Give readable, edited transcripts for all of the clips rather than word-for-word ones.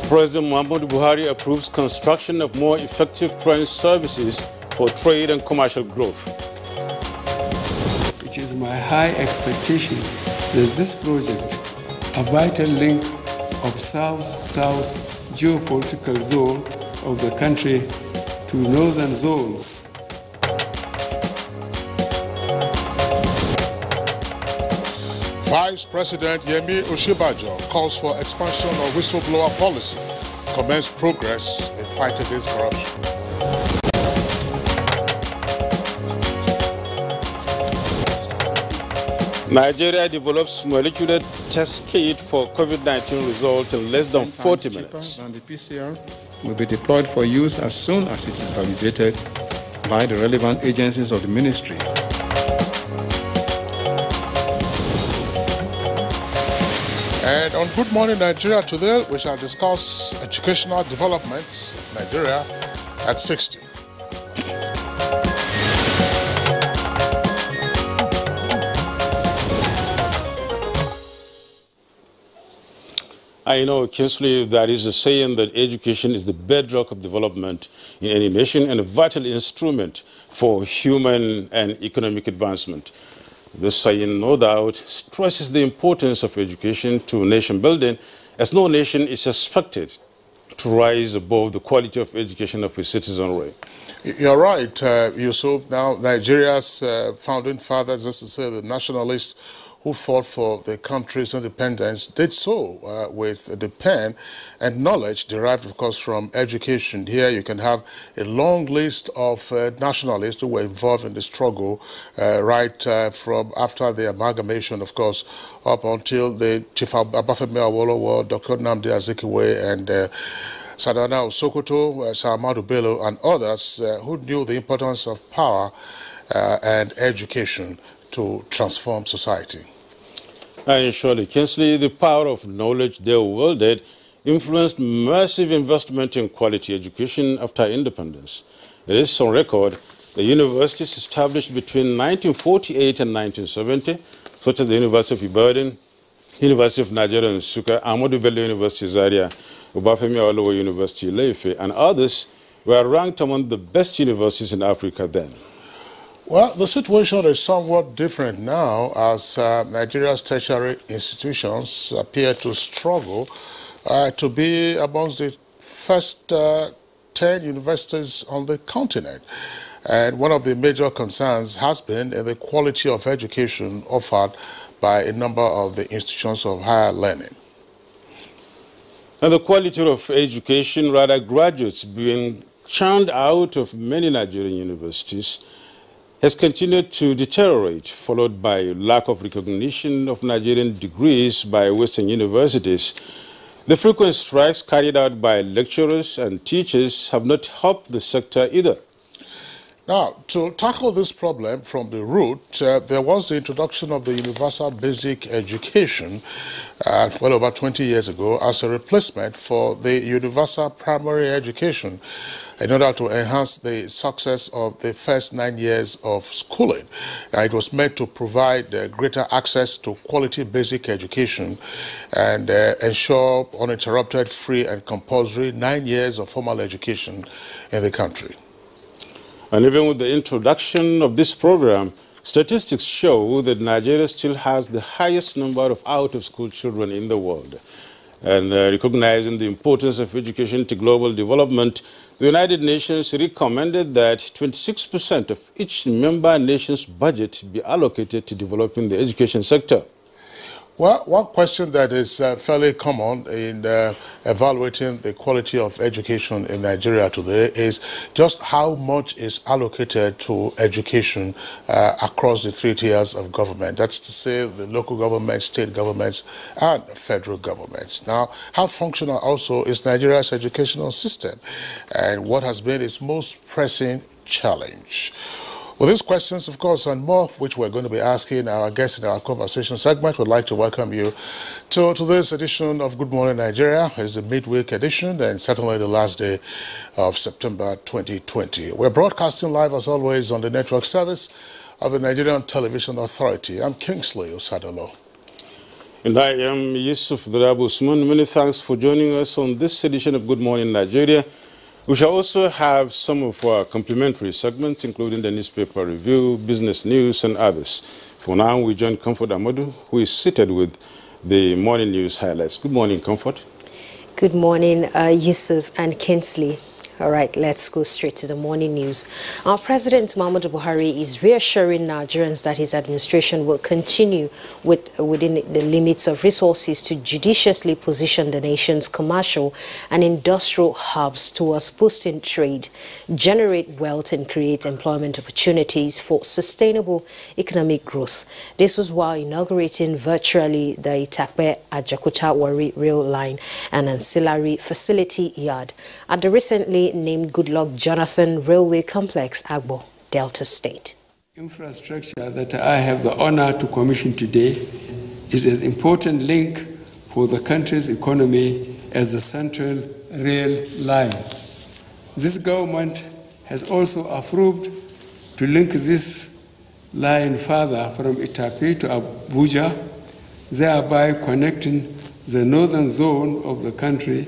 President Muhammadu Buhari approves construction of more effective train services for trade and commercial growth. It is my high expectation that this project, a vital link of South-South geopolitical zone of the country to northern zones, Vice President Yemi Osinbajo calls for expansion of whistleblower policy, commence progress in fight against corruption. Nigeria develops molecular test kit for COVID-19 result in less than 40 minutes. And the PCR will be deployed for use as soon as it is validated by the relevant agencies of the ministry. And on Good Morning Nigeria today, we shall discuss educational developments of Nigeria at 60. I know, Kinsley, there is a saying that education is the bedrock of development in any nation and a vital instrument for human and economic advancement. This saying, no doubt, stresses the importance of education to nation building, as no nation is expected to rise above the quality of education of its citizenry. You're right, Yusuf. Now, Nigeria's founding fathers, as to say, the nationalists who fought for the country's independence, did so with the pen and knowledge derived, of course, from education. Here you can have a long list of nationalists who were involved in the struggle right from after the amalgamation, of course, up until the Chief Obafemi Awolowo, Dr. Nnamdi Azikiwe, and Sardauna Sokoto, Sir Ahmadu Bello, and others who knew the importance of power and education to transform society. And surely, Kinsley, the power of knowledge they wielded influenced massive investment in quality education after independence. It is on record the universities established between 1948 and 1970, such as the University of Ibadan, University of Nigeria Nsukka, Ahmadu Bello University Zaria, Obafemi Awolowo University Ile-Ife, and others were ranked among the best universities in Africa then. Well, the situation is somewhat different now as Nigeria's tertiary institutions appear to struggle to be amongst the first 10 universities on the continent. And one of the major concerns has been the quality of education offered by a number of the institutions of higher learning. And the quality of education, rather graduates being churned out of many Nigerian universities, has continued to deteriorate, followed by lack of recognition of Nigerian degrees by Western universities. The frequent strikes carried out by lecturers and teachers have not helped the sector either. Now, to tackle this problem from the root, there was the introduction of the Universal Basic Education well over 20 years ago as a replacement for the Universal Primary Education in order to enhance the success of the first 9 years of schooling. It was meant to provide greater access to quality basic education and ensure uninterrupted, free and compulsory 9 years of formal education in the country. And even with the introduction of this program, statistics show that Nigeria still has the highest number of out-of-school children in the world. And recognizing the importance of education to global development, the United Nations recommended that 26% of each member nation's budget be allocated to developing the education sector. Well, one question that is fairly common in evaluating the quality of education in Nigeria today is just how much is allocated to education across the 3 tiers of government. That's to say the local governments, state governments, and federal governments. Now, how functional also is Nigeria's educational system, and what has been its most pressing challenge? Well, these questions, of course, and more, which we're going to be asking our guests in our conversation segment, would like to welcome you to today's edition of Good Morning Nigeria. It's the midweek edition and certainly the last day of September 2020. We're broadcasting live, as always, on the network service of the Nigerian Television Authority. I'm Kingsley Osadolo. And I am Yusuf Darabu Usman. Many thanks for joining us on this edition of Good Morning Nigeria. We shall also have some of our complimentary segments, including the newspaper review, business news, and others. For now, we join Comfort Amadu, who is seated with the morning news highlights. Good morning, Comfort. Good morning, Yusuf and Kinsley. All right, let's go straight to the morning news. Our President Muhammadu Buhari is reassuring Nigerians that his administration will continue within the limits of resources to judiciously position the nation's commercial and industrial hubs towards boosting trade, generate wealth and create employment opportunities for sustainable economic growth. This was while inaugurating virtually the Itakpe-Ajakuta-Warri rail line and ancillary facility yard at the recently named Goodluck Jonathan Railway Complex, Agbo, Delta State. Infrastructure that I have the honor to commission today is an important link for the country's economy as the central rail line. This government has also approved to link this line further from Itape to Abuja, thereby connecting the northern zone of the country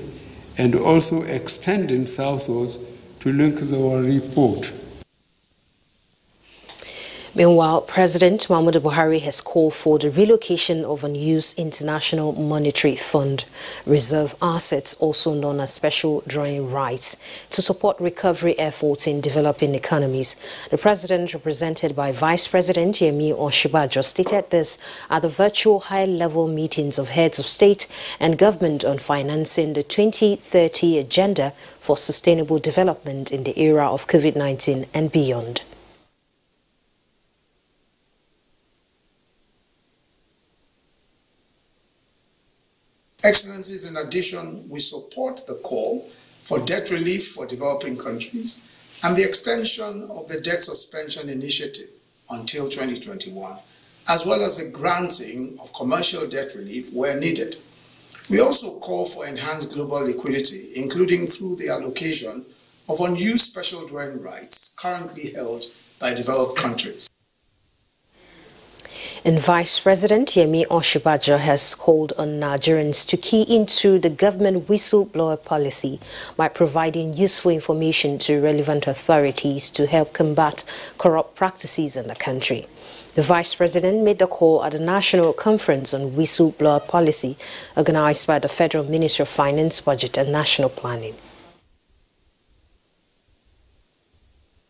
and also extending southwards to link the Warri port. Meanwhile, President Muhammadu Buhari has called for the relocation of unused International Monetary Fund reserve assets, also known as special drawing rights, to support recovery efforts in developing economies. The president, represented by Vice President Yemi Osinbajo, stated this at the virtual high-level meetings of heads of state and government on financing the 2030 agenda for sustainable development in the era of COVID-19 and beyond. Excellencies, in addition, we support the call for debt relief for developing countries and the extension of the debt suspension initiative until 2021, as well as the granting of commercial debt relief where needed. We also call for enhanced global liquidity, including through the allocation of unused special drawing rights currently held by developed countries. And Vice President Yemi Osinbajo has called on Nigerians to key into the government whistleblower policy by providing useful information to relevant authorities to help combat corrupt practices in the country. The Vice President made the call at a national conference on whistleblower policy organized by the Federal Ministry of Finance, Budget and National Planning.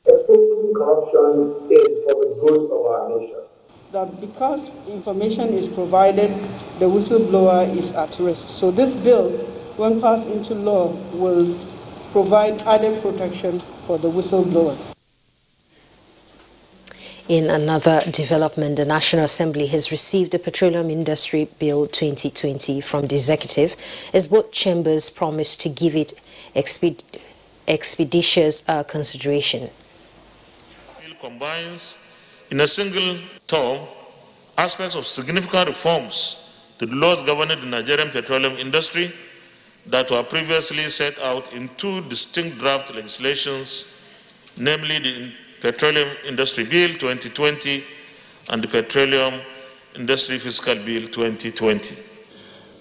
Exposing corruption is for the good of our nation. That because information is provided, the whistleblower is at risk. So this bill, when passed into law, will provide added protection for the whistleblower. In another development, the National Assembly has received the Petroleum Industry Bill 2020 from the executive, as both chambers promised to give it expeditious consideration. The bill combines in a single term aspects of significant reforms to the laws governing the Nigerian petroleum industry that were previously set out in two distinct draft legislations, namely the Petroleum Industry Bill 2020 and the Petroleum Industry Fiscal Bill 2020.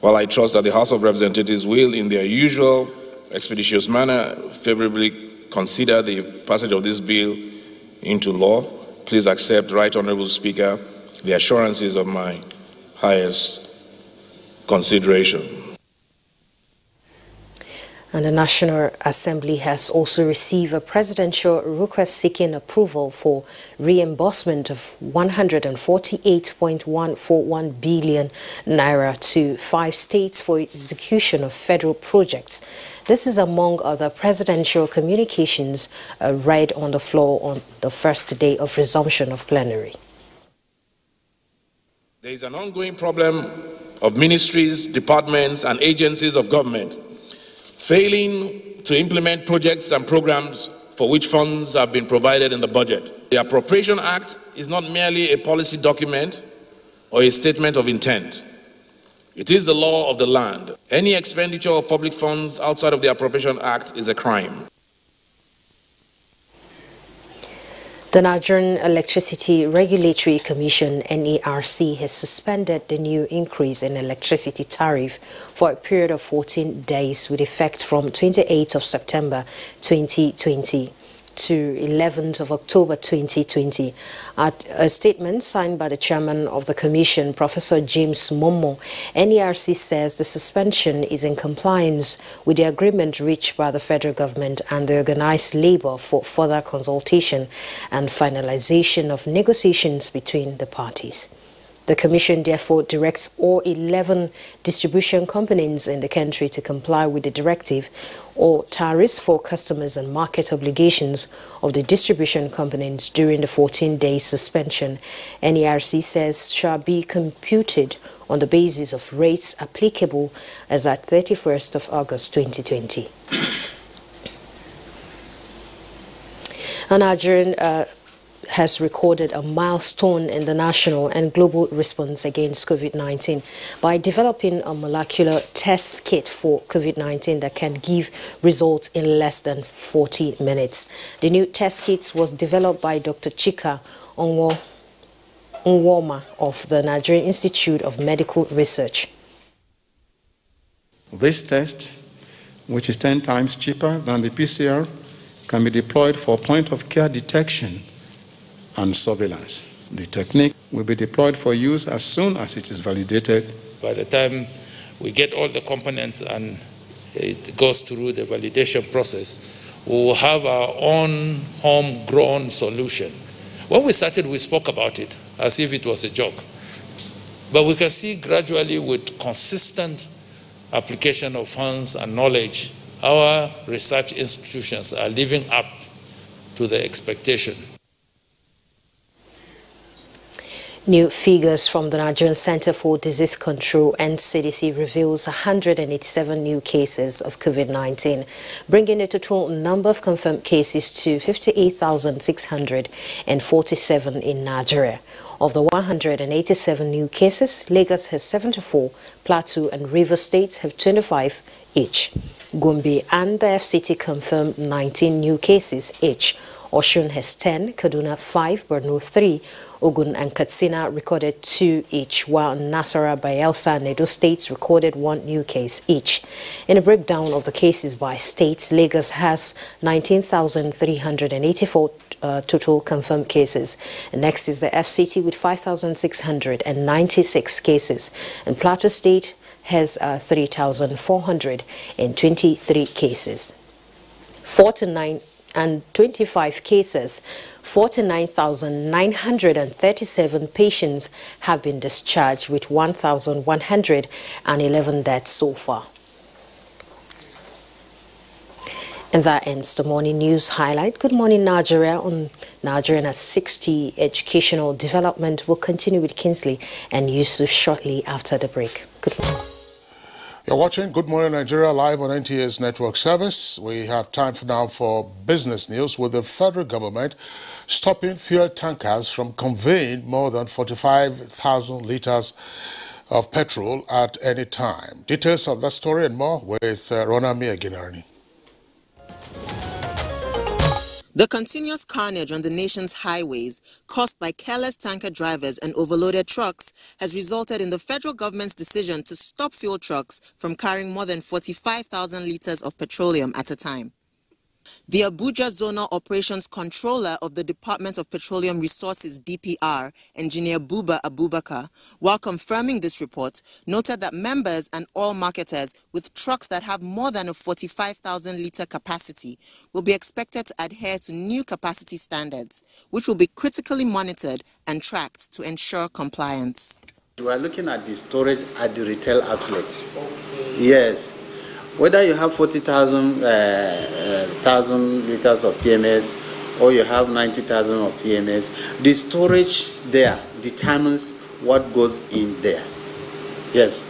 Well, I trust that the House of Representatives will, in their usual expeditious manner, favorably consider the passage of this bill into law. Please accept, Right Honorable Speaker, the assurances of my highest consideration. And the National Assembly has also received a presidential request seeking approval for reimbursement of 148.141 billion naira to 5 states for execution of federal projects. This is among other presidential communications read on the floor on the first day of resumption of plenary. There is an ongoing problem of ministries, departments, and agencies of government failing to implement projects and programs for which funds have been provided in the budget. The Appropriation Act is not merely a policy document or a statement of intent. It is the law of the land. Any expenditure of public funds outside of the Appropriation Act is a crime. The Nigerian Electricity Regulatory Commission, NERC, has suspended the new increase in electricity tariff for a period of 14 days with effect from 28th of September 2020 to 11th of October 2020. At a statement signed by the chairman of the commission, Professor James Momo, NERC says the suspension is in compliance with the agreement reached by the federal government and the organized labor for further consultation and finalization of negotiations between the parties. The Commission therefore directs all 11 distribution companies in the country to comply with the directive or tariffs for customers and market obligations of the distribution companies during the 14-day suspension. NERC says shall be computed on the basis of rates applicable as at 31st of August 2020. Nigerian has recorded a milestone in the national and global response against COVID-19 by developing a molecular test kit for COVID-19 that can give results in less than 40 minutes. The new test kit was developed by Dr. Chika Onwoma of the Nigerian Institute of Medical Research. This test, which is 10 times cheaper than the PCR, can be deployed for point-of-care detection and surveillance. The technique will be deployed for use as soon as it is validated. By the time we get all the components and it goes through the validation process, we will have our own homegrown solution. When we started, we spoke about it as if it was a joke. But we can see gradually with consistent application of funds and knowledge, our research institutions are living up to the expectation. New figures from the Nigerian Center for Disease Control and CDC reveals 187 new cases of COVID-19, bringing the total number of confirmed cases to 58,647 in Nigeria. Of the 187 new cases, Lagos has 74, Plateau and Rivers States have 25 each. Gombe and the FCT confirmed 19 new cases each. Osun has 10, Kaduna 5, Borno 3, Ogun and Katsina recorded 2 each, while Nasarawa, Bayelsa and Edo states recorded 1 new case each. In a breakdown of the cases by state, Lagos has 19,384 total confirmed cases. And next is the FCT with 5,696 cases, and Plateau State has 3,423 cases. 25 cases, 49,937 patients have been discharged with 1,111 deaths so far. And that ends the morning news highlight. Good morning, Nigeria. On Nigeria at 60, educational development will continue with Kingsley and Yusuf shortly after the break. Good morning. You're watching Good Morning Nigeria live on NTA's network service. We have time now for business news, with the federal government stopping fuel tankers from conveying more than 45,000 liters of petrol at any time. Details of that story and more with Ronami Aginarani. The continuous carnage on the nation's highways caused by careless tanker drivers and overloaded trucks has resulted in the federal government's decision to stop fuel trucks from carrying more than 45,000 liters of petroleum at a time. The Abuja Zonal Operations Controller of the Department of Petroleum Resources, DPR, Engineer Buba Abubakar, while confirming this report, noted that members and oil marketers with trucks that have more than a 45,000-liter capacity will be expected to adhere to new capacity standards, which will be critically monitored and tracked to ensure compliance. We are looking at the storage at the retail outlet. Okay. Yes. Whether you have 40,000 liters of PMS or you have 90,000 of PMS, the storage there determines what goes in there. Yes.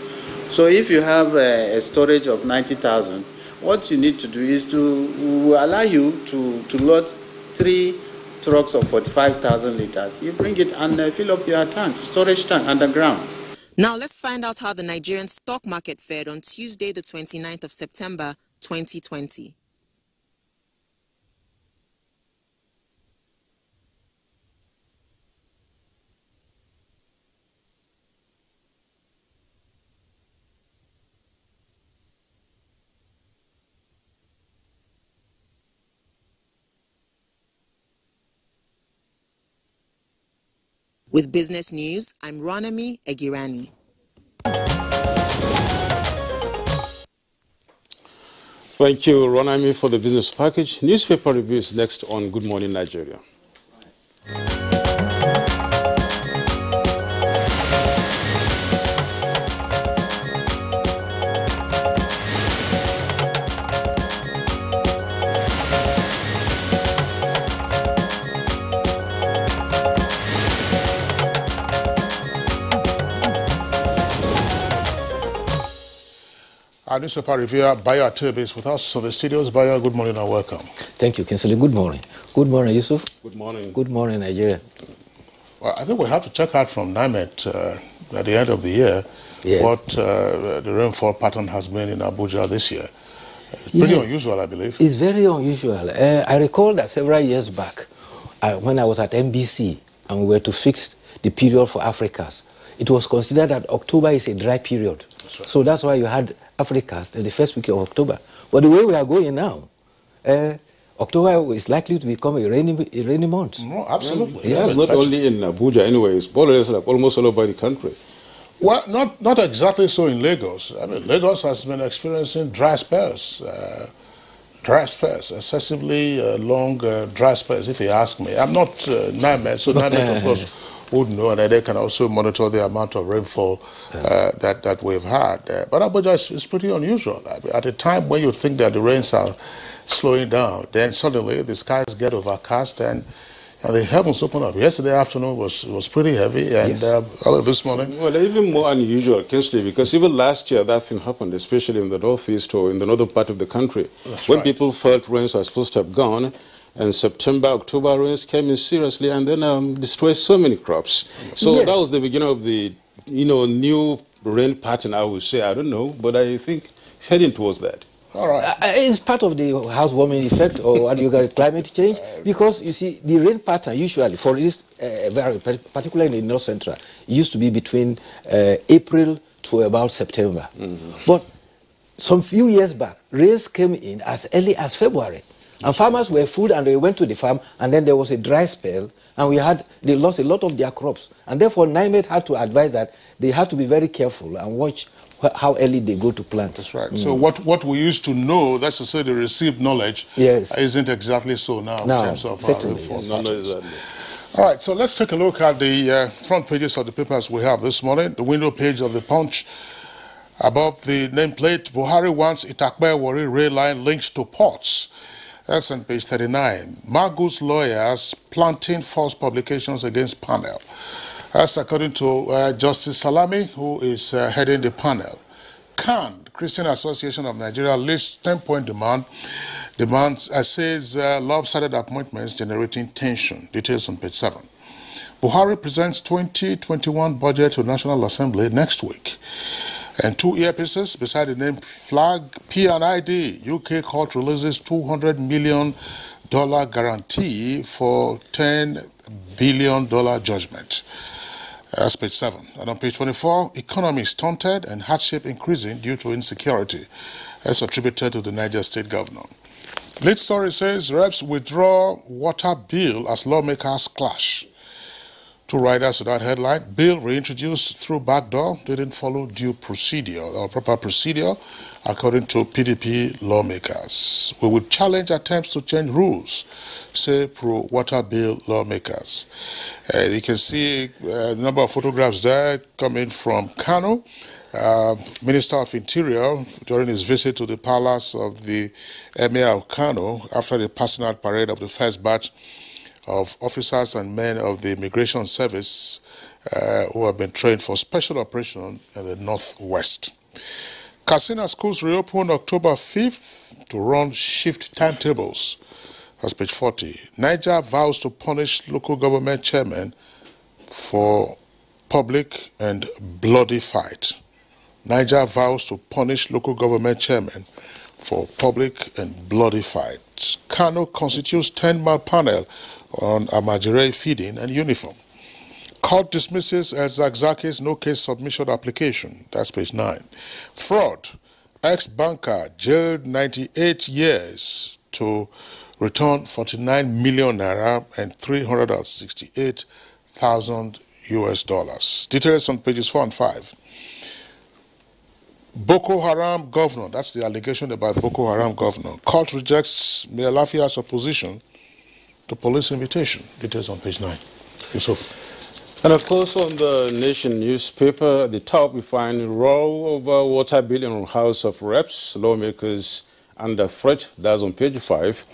So if you have a storage of 90,000, what you need to do is to allow you to load 3 trucks of 45,000 liters. You bring it and fill up your tank, storage tank underground. Now let's find out how the Nigerian stock market fared on Tuesday, the 29th of September, 2020. With Business News, I'm Ronami Egirani. Thank you, Ronami, for the business package. Newspaper reviews next on Good Morning Nigeria. Our newspaper reviewer, Bayo Atebe, is with us. So the studios, Bayo, good morning and welcome. Thank you, Kinsley. Good morning. Good morning, Yusuf. Good morning. Good morning, Nigeria. Well, I think we have to check out from NIMET at the end of the year what the rainfall pattern has been in Abuja this year. It's pretty unusual, I believe. It's very unusual. I recall that several years back, when I was at NBC and we were to fix the period for Africas, it was considered that October is a dry period. That's right. So that's why you had Africas in the first week of October. But the way we are going now, October is likely to become a rainy month. No, absolutely. Yeah, not only in Abuja anyways, but it's like almost all over the country. Well, not exactly so in Lagos. I mean, Lagos has been experiencing dry spells, excessively long dry spells, if you ask me. I'm not NIMET, so NIMET, of course, would know, and they can also monitor the amount of rainfall that we've had. But Abuja is pretty unusual. At a time when you think that the rains are slowing down, then suddenly the skies get overcast and the heavens open up. Yesterday afternoon was pretty heavy, and early this morning. Well, even more unusual, Kinsley, because even last year that thing happened, especially in the northeast or in the northern part of the country, when people felt rains were supposed to have gone. And September, October rains came in seriously and then destroyed so many crops. So that was the beginning of the, new rain pattern, I would say. I don't know, but I think it's heading towards that. All right. It's part of the house-warming effect or what you got, climate change, because you see, the rain pattern usually, for this, particularly in North Central, it used to be between April to about September. But some few years back, rains came in as early as February. And farmers were fooled and they went to the farm, and then there was a dry spell, and they lost a lot of their crops. And therefore, NIMET had to advise that they had to be very careful and watch how early they go to plant. That's right. So what we used to know, that's to say the received knowledge, isn't exactly so now in terms of rainfall. All right, so let's take a look at the front pages of the papers we have this morning. The window page of the Punch. Above the nameplate, Buhari wants Itakpe-Warri rail line links to ports. That's on page 39. Magus lawyers planting false publications against panel. That's according to Justice Salami, who is heading the panel. CAN, Christian Association of Nigeria, lists 10-point demands says lopsided appointments generating tension. Details on page 7. Buhari presents 2021 budget to National Assembly next week. And 2 earpieces beside the name flag, P&ID. UK court releases $200 million guarantee for $10 billion judgment. That's page 7. And on page 24, economy stunted and hardship increasing due to insecurity. That's attributed to the Niger State governor. Lead story says reps withdraw water bill as lawmakers clash. 2 riders to that headline. Bill reintroduced through backdoor didn't follow due procedure or proper procedure, according to PDP lawmakers. We would challenge attempts to change rules, say pro-water bill lawmakers. You can see a number of photographs there coming from Kano. Minister of Interior, during his visit to the palace of the Emir of Kano, after the passing out parade of the first batch of officers and men of the Immigration Service who have been trained for special operation in the Northwest. Katsina schools reopen October 5th to run shift timetables. That's page 40. Niger vows to punish local government chairman for public and bloody fight. Niger vows to punish local government chairman for public and bloody fight. Kano constitutes 10-man panel on Amajire feeding and uniform. Court dismisses Zakzaki's no-case submission application. That's page 9. Fraud. Ex-banker jailed 98 years to return 49 million naira and 368,000 US dollars. Details on pages 4 and 5. Boko Haram governor, that's the allegation about Boko Haram governor. Court rejects Mayor Lafia's opposition to police invitation. Details on page 9. Yusuf. And of course, on the Nation newspaper, at the top we find row over water bill in House of Reps, lawmakers under threat. That's on page 5.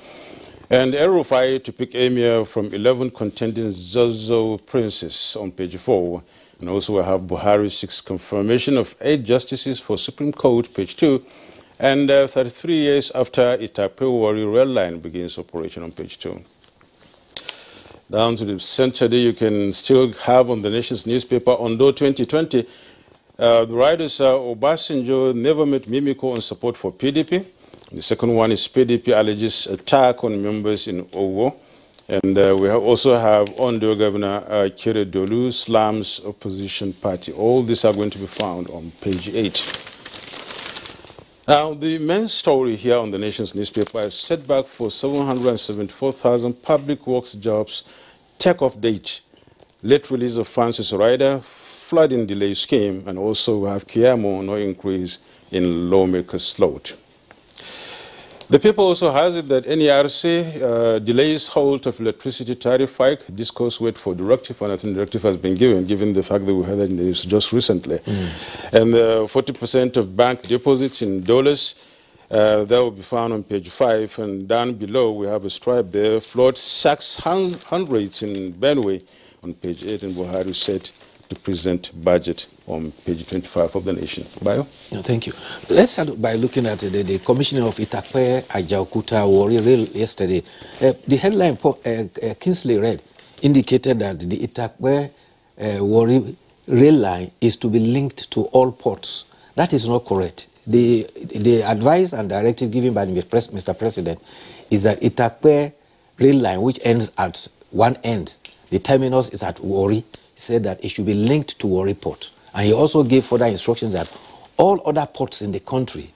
And El-Rufai to pick emir from 11 contending Zozo princes on page 4. And also we have Buhari seeks confirmation of 8 justices for Supreme Court, page 2. And 33 years after Itape-Warri rail line begins operation on page 2. Down to the center there, you can still have on the Nation's newspaper, Ondo 2020, the writers are Obasanjo never met Mimiko on support for PDP. The second one is PDP alleges attack on members in Owo. And we also have Ondo Governor Kere Dolu slams opposition party. All these are going to be found on page 8. Now, the main story here on the Nation's newspaper is setback for 774,000 public works jobs, take-off date, late release of Francis Ryder, flooding delay scheme, and also we have Kiamo, no increase in lawmakers' slot. The People also has it that NERC delays halt of electricity tariff hike. Discourse wait for directive, and I think directive has been given the fact that we had that news just recently. And 40% of bank deposits in dollars, that will be found on page 5. And down below, we have a stripe there. Flood sacks hundreds in Benue on page 8, and Buhari said to present budget on page 25 of the Nation. Bayo? No, thank you. Let's start by looking at the commissioner of Itape, Ajaokuta, Warri Rail yesterday. The headline Kingsley read indicated that the Itape Warri rail line is to be linked to all ports. That is not correct. The advice and directive given by Mr. President is that Itape rail line, which ends at one end, the terminus is at Warri, said that it should be linked to Warri Port. And he also gave further instructions that all other ports in the country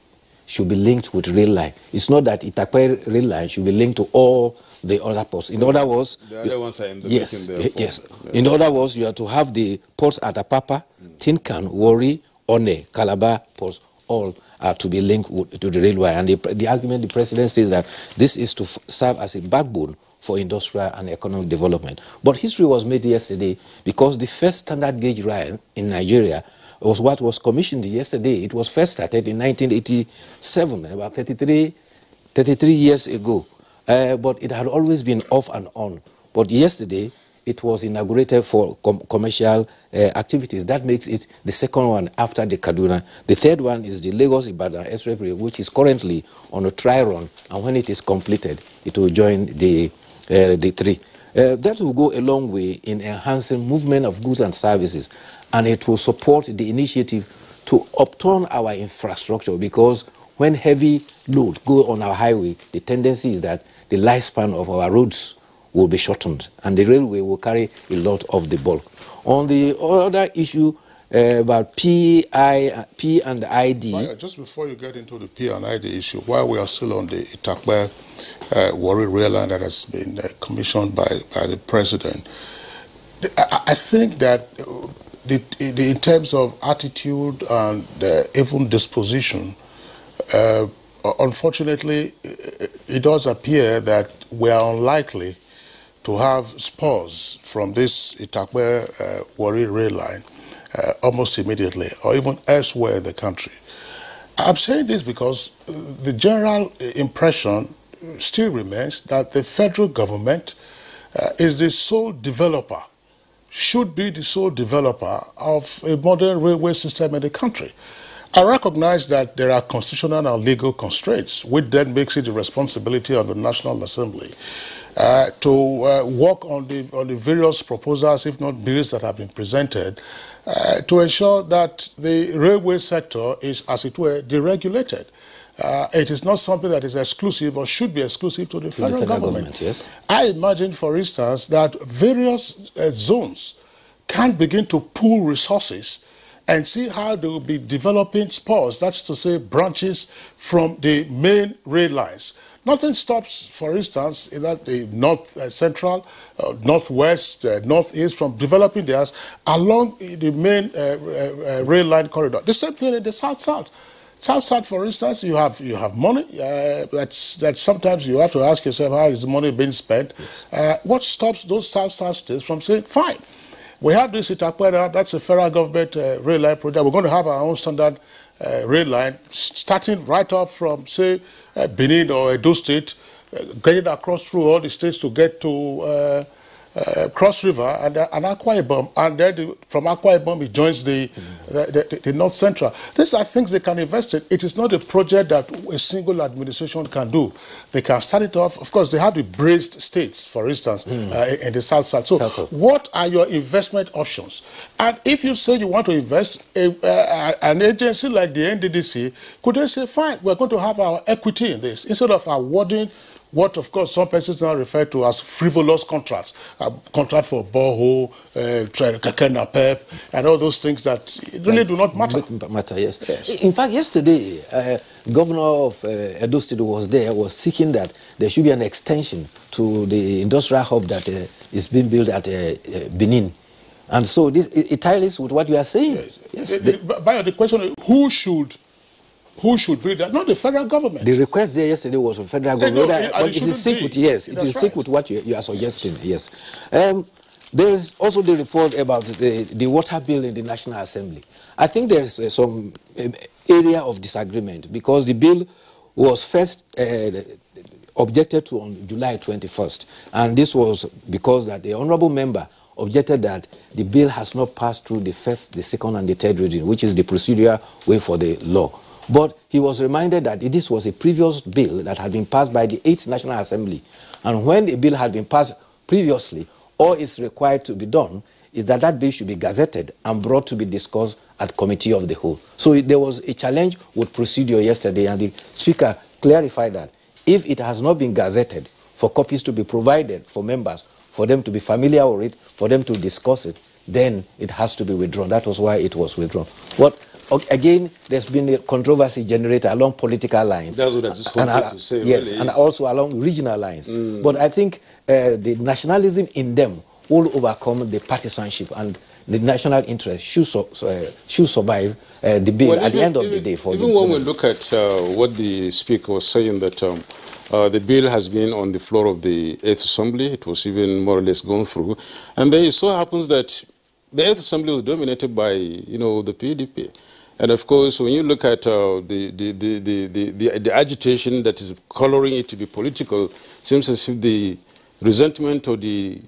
should be linked with rail line. It's not that Itape rail line should be linked to all the other ports. In other words, the other ones are in the yes. Yeah. In other words, you have to have the ports at Apapa, Tinkan, Warri, One, Calabar ports, all are to be linked to the railway. And the argument the president says that this is to serve as a backbone for industrial and economic development. But history was made yesterday because the first standard gauge rail in Nigeria was what was commissioned yesterday. It was first started in 1987, about 33 years ago. But it had always been off and on. But yesterday, it was inaugurated for commercial activities. That makes it the second one after the Kaduna. The third one is the Lagos-Ibadan Expressway, which is currently on a trial run. And when it is completed, it will join the three. That will go a long way in enhancing movement of goods and services, and it will support the initiative to upturn our infrastructure, because when heavy load go on our highway, the tendency is that the lifespan of our roads will be shortened, and the railway will carry a lot of the bulk. On the other issue about P and ID. Just before you get into the P and ID issue, while we are still on the Itape Warri rail line that has been commissioned by the president, I think that in terms of attitude and even disposition, unfortunately, it does appear that we are unlikely to have spurs from this Itape Warri rail line almost immediately, or even elsewhere in the country. I'm saying this because the general impression still remains that the federal government is the sole developer, should be the sole developer of a modern railway system in the country. I recognize that there are constitutional and legal constraints, which then makes it the responsibility of the National Assembly to work on the various proposals, if not bills, that have been presented to ensure that the railway sector is, as it were, deregulated. It is not something that is exclusive or should be exclusive to the federal government. Yes. I imagine, for instance, that various zones can begin to pool resources and see how they will be developing spurs, that's to say branches from the main rail lines, nothing stops, for instance, in that the north central, northwest, northeast from developing theirs along the main rail line corridor. The same thing in the south-south. South-south, for instance, you have money. That sometimes you have to ask yourself, how is the money being spent? Yes. What stops those south-south states from saying, fine, we have this Itapuera, that's a federal government rail line project. We're going to have our own standard rail line, starting right off from, say, Benin or Edo State, getting across through all the states to get to Cross River and Akwa Ibom, and then from Akwa Ibom it joins the North Central. These are things they can invest in. It is not a project that a single administration can do. They can start it off. Of course, they have the braced states, for instance, in the south-south. So what are your investment options? And if you say you want to invest, an agency like the NDDC, could they say, fine, we're going to have our equity in this, instead of awarding what, of course, some persons now refer to as frivolous contracts, contract for borehole, Kakena PEP, and all those things that really do not matter. Yes. In fact, yesterday, Governor of Edo State was seeking that there should be an extension to the industrial hub that is being built at Benin. And so it ties with what you are saying. Yes. By the question, who should build that? Not the federal government. The request there yesterday was from federal government. But it is sync with, yes, it is sync with what you are suggesting, yes. There's also the report about the water bill in the National Assembly. I think there's some area of disagreement because the bill was first objected to on July 21st. And this was because that the honorable member objected that the bill has not passed through the first, the second, and the third reading, which is the procedural way for the law. But he was reminded that this was a previous bill that had been passed by the 8th National Assembly. And when the bill had been passed previously, all is required to be done is that that bill should be gazetted and brought to be discussed at Committee of the Whole. So there was a challenge with procedure yesterday, and the Speaker clarified that if it has not been gazetted, for copies to be provided for members, for them to be familiar with it, for them to discuss it, then it has to be withdrawn. That was why it was withdrawn. What? Again, there's been a controversy generated along political lines. That's what I just wanted to say, yes, really. And also along regional lines. But I think the nationalism in them will overcome the partisanship, and the national interest should survive the bill at the end of the day. Even when we look at what the Speaker was saying, that the bill has been on the floor of the 8th Assembly, it was even more or less gone through, and then it so happens that the 8th Assembly was dominated by, the PDP. And of course, when you look at the agitation that is coloring it to be political, seems as if the resentment or the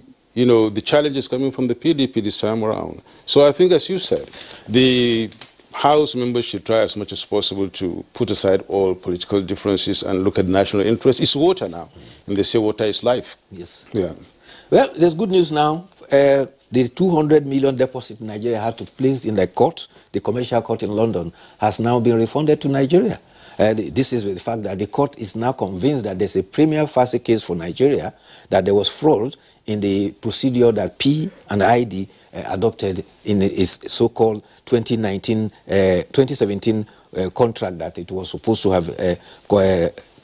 challenge is coming from the PDP this time around. So I think, as you said, the House members should try as much as possible to put aside all political differences and look at national interest. It's water now, and they say water is life. Yes. Yeah. Well, there's good news now. The 200 million deposit Nigeria had to place in the court, the commercial court in London, has now been refunded to Nigeria. This is with the fact that the court is now convinced that there's a prima facie case for Nigeria, that there was fraud in the procedure that P and ID adopted in its so-called 2017 contract that it was supposed to have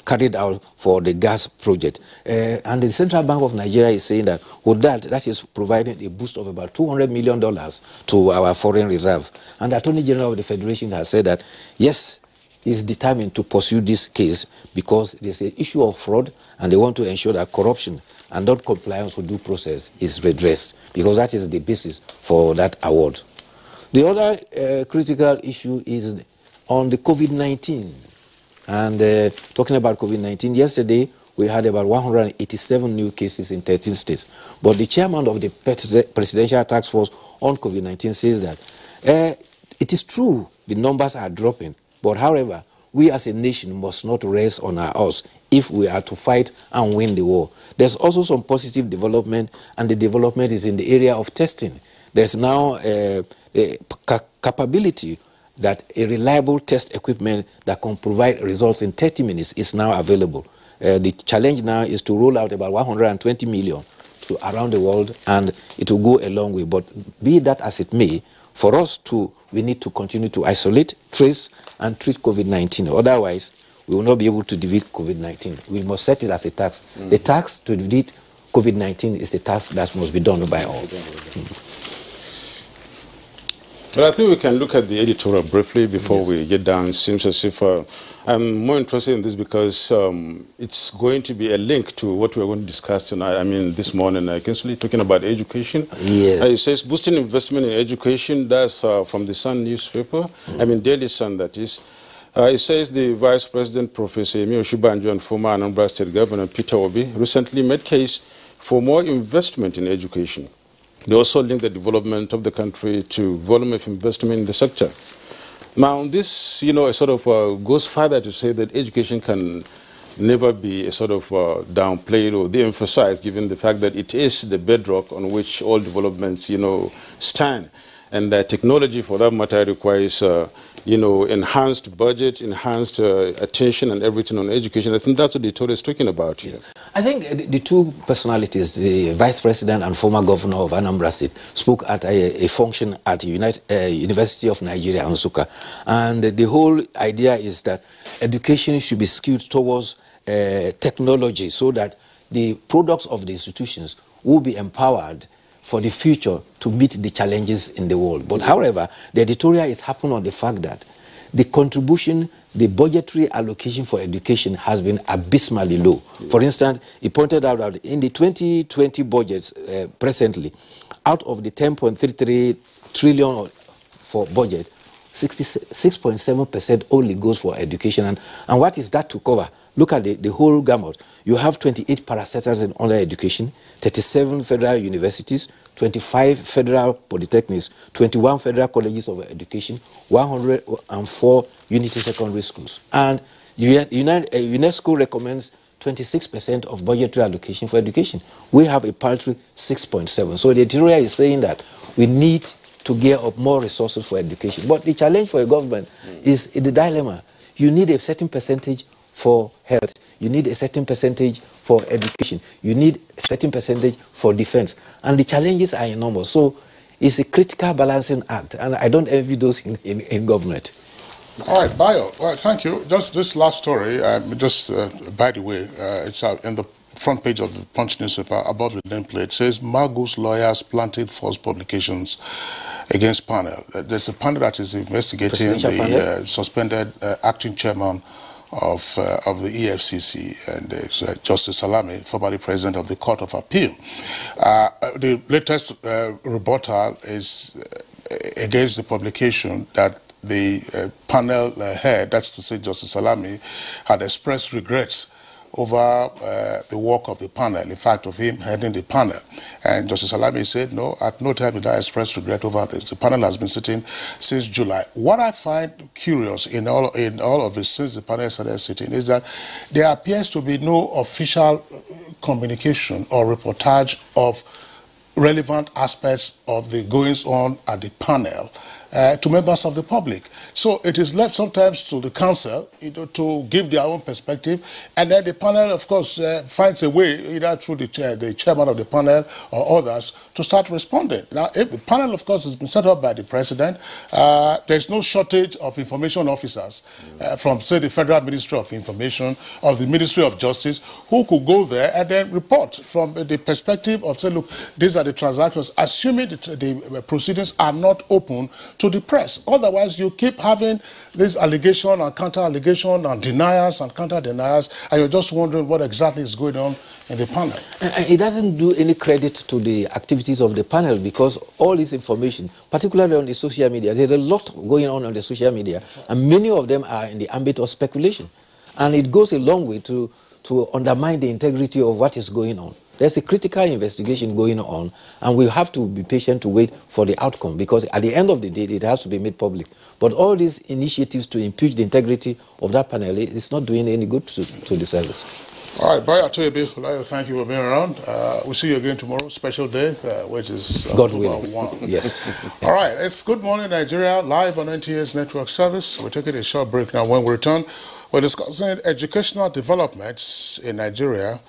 carried out for the gas project. And the Central Bank of Nigeria is saying that with that is providing a boost of about $200 million to our foreign reserve. And the Attorney General of the Federation has said that, yes, he's determined to pursue this case because there's an issue of fraud, and they want to ensure that corruption and non-compliance with due process is redressed, because that is the basis for that award. The other critical issue is on the COVID-19. And talking about COVID-19, yesterday we had about 187 new cases in 13 states. But the chairman of the Presidential Task Force on COVID-19 says that it is true the numbers are dropping, but however, we as a nation must not rest on our horse if we are to fight and win the war. There's also some positive development, and the development is in the area of testing. There's now a capability that a reliable test equipment that can provide results in 30 minutes is now available. The challenge now is to roll out about 120 million to around the world, and it will go a long way. But be that as it may, for us we need to continue to isolate, trace, and treat COVID-19. Otherwise, we will not be able to defeat COVID-19. We must set it as a task. The task to defeat COVID-19 is the task that must be done by all. But I think we can look at the editorial briefly before we get down. It seems as if I'm more interested in this because it's going to be a link to what we're going to discuss tonight. I mean, this morning, Kinsley, talking about education. Yes. It says boosting investment in education. That's from the Sun newspaper. I mean, Daily Sun, that is. It says the Vice President, Professor Yemi Osinbajo, and former Anambra State Governor Peter Obi recently made case for more investment in education. They also link the development of the country to volume of investment in the sector. Now, this, sort of goes further to say that education can never be a sort of downplayed or de-emphasized, given the fact that it is the bedrock on which all developments, stand. And technology, for that matter, requires, enhanced budget, enhanced attention and everything on education. I think that's what the editorial is talking about here. I think the two personalities, the Vice President and former Governor of Anambra State, spoke at a function at the University of Nigeria, Nsukka. And the whole idea is that education should be skewed towards technology so that the products of the institutions will be empowered for the future to meet the challenges in the world. But however, the editorial is happening on the fact that the contribution, the budgetary allocation for education has been abysmally low. For instance, he pointed out that in the 2020 budgets presently, out of the 10.33 trillion for budget, 66.7% only goes for education. And what is that to cover? Look at the whole gamut. You have 28 parastatals in under education, 37 federal universities, 25 federal polytechnics, 21 federal colleges of education, 104 unity secondary schools. And UNESCO recommends 26% of budgetary allocation for education. We have a paltry 6.7. So the editorial is saying that we need to gear up more resources for education. But the challenge for a government is the dilemma. You need a certain percentage for health. You need a certain percentage for education. You need a certain percentage for defense. And the challenges are enormous. So it's a critical balancing act. And I don't envy those in government. All right, Bayo. Well, thank you. Just this last story, by the way, it's in the front page of the Punch newspaper above the nameplate. It says, Magus lawyers planted false publications against panel. There's a panel that is investigating the suspended acting chairman of the EFCC, and Justice Salami, formerly president of the Court of Appeal. The latest rebuttal is against the publication that the panel head, that's to say Justice Salami, had expressed regrets over the work of the panel, in fact, of him heading the panel. And Justice Salami said, no, at no time did I express regret over this. The panel has been sitting since July. What I find curious in all of this since the panel started sitting is that there appears to be no official communication or reportage of relevant aspects of the goings-on at the panel to members of the public. So it is left sometimes to the council to give their own perspective, and then the panel, of course, finds a way, either through the chairman of the panel or others, to start responding. Now, if the panel, of course, has been set up by the president, there's no shortage of information officers from, say, the Federal Ministry of Information or the Ministry of Justice, who could go there and then report from the perspective of, say, look, these are the transactions, assuming the proceedings are not open to the press. Otherwise, you keep having this allegation and counter-allegation and deniers and counter-deniers, and you're just wondering what exactly is going on in the panel. It doesn't do any credit to the activities of the panel, because all this information, particularly on the social media, there's a lot going on the social media, and many of them are in the ambit of speculation. And it goes a long way to undermine the integrity of what is going on. There's a critical investigation going on, and we have to be patient to wait for the outcome, because at the end of the day, it has to be made public. But all these initiatives to impeach the integrity of that panel, it's not doing any good to the service. All right, Bayo Atoyebe, thank you for being around. We'll see you again tomorrow, special day, which is God willing. 1. Yes. All right, it's Good Morning Nigeria, live on NTA's network service. We're taking a short break now. When we return, we're discussing educational developments in Nigeria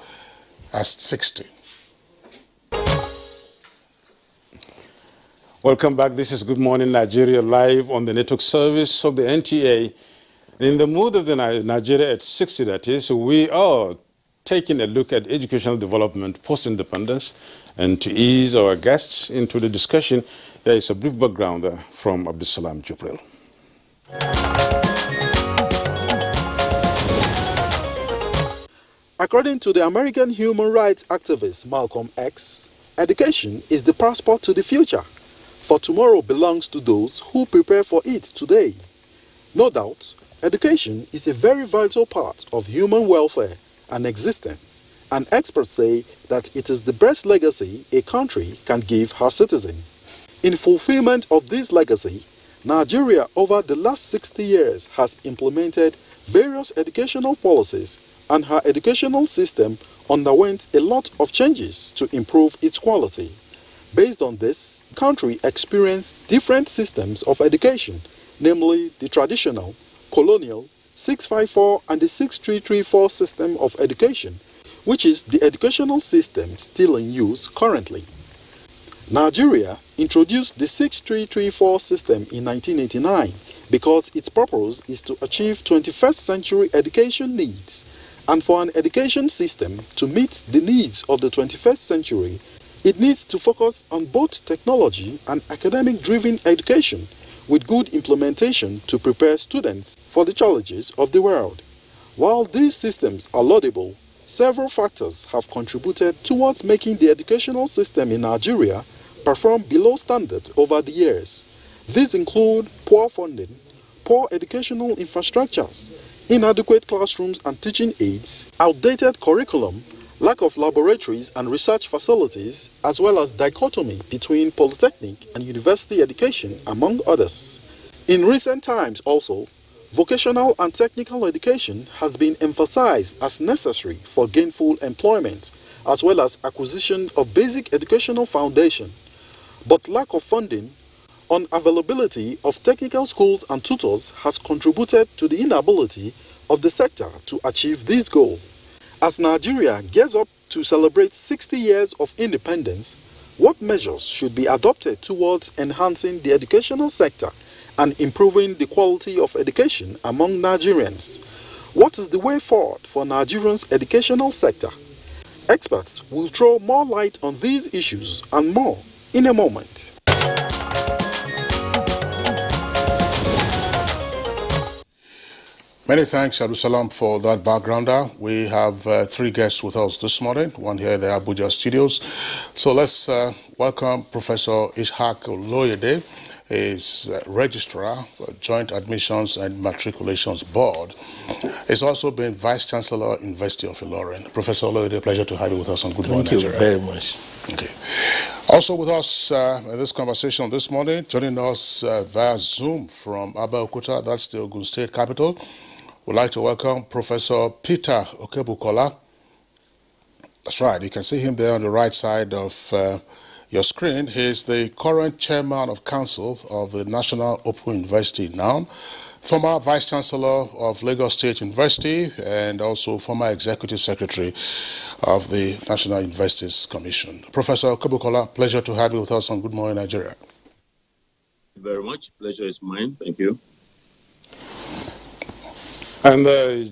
at 60. Welcome back. This is Good Morning Nigeria, live on the network service of the NTA. In the mood of the Nigeria at 60, that is, we are taking a look at educational development post-independence, and to ease our guests into the discussion, there is a brief background from Abdulsalam Jubril. According to the American human rights activist Malcolm X, education is the passport to the future, for tomorrow belongs to those who prepare for it today. No doubt, education is a very vital part of human welfare and existence, and experts say that it is the best legacy a country can give her citizens. In fulfillment of this legacy, Nigeria over the last 60 years has implemented various educational policies, and her educational system underwent a lot of changes to improve its quality. Based on this, the country experienced different systems of education, namely the traditional, colonial, 654 and the 6334 system of education, which is the educational system still in use currently. Nigeria introduced the 6334 system in 1989 because its purpose is to achieve 21st century education needs. And for an education system to meet the needs of the 21st century, it needs to focus on both technology and academic-driven education with good implementation to prepare students for the challenges of the world. While these systems are laudable, several factors have contributed towards making the educational system in Nigeria perform below standard over the years. These include poor funding, poor educational infrastructures, inadequate classrooms and teaching aids, outdated curriculum, lack of laboratories and research facilities, as well as dichotomy between polytechnic and university education, among others. In recent times also, vocational and technical education has been emphasized as necessary for gainful employment, as well as acquisition of basic educational foundation. But lack of funding, unavailability of technical schools and tutors has contributed to the inability of the sector to achieve this goal. As Nigeria gears up to celebrate 60 years of independence, what measures should be adopted towards enhancing the educational sector and improving the quality of education among Nigerians? What is the way forward for Nigerians' educational sector? Experts will throw more light on these issues and more in a moment. Many thanks, Abdulsalam, for that backgrounder. We have three guests with us this morning, one here in the Abuja studios. So let's welcome Professor Ishaq Oloyede. He's Registrar, Joint Admissions and Matriculations Board. He's also been Vice Chancellor, University of Ilorin. Professor Oloyede, pleasure to have you with us on Good Morning Nigeria. Thank you very much. Okay. Also with us in this conversation this morning, joining us via Zoom from Abeokuta, that's the Ogun State capital. We'd like to welcome Professor Peter Okebukola. That's right, you can see him there on the right side of your screen. He's the current Chairman of Council of the National Open University now, former Vice Chancellor of Lagos State University, and also former Executive Secretary of the National Universities Commission. Professor Okebukola, pleasure to have you with us on Good Morning Nigeria. Thank you very much. Pleasure is mine. Thank you. And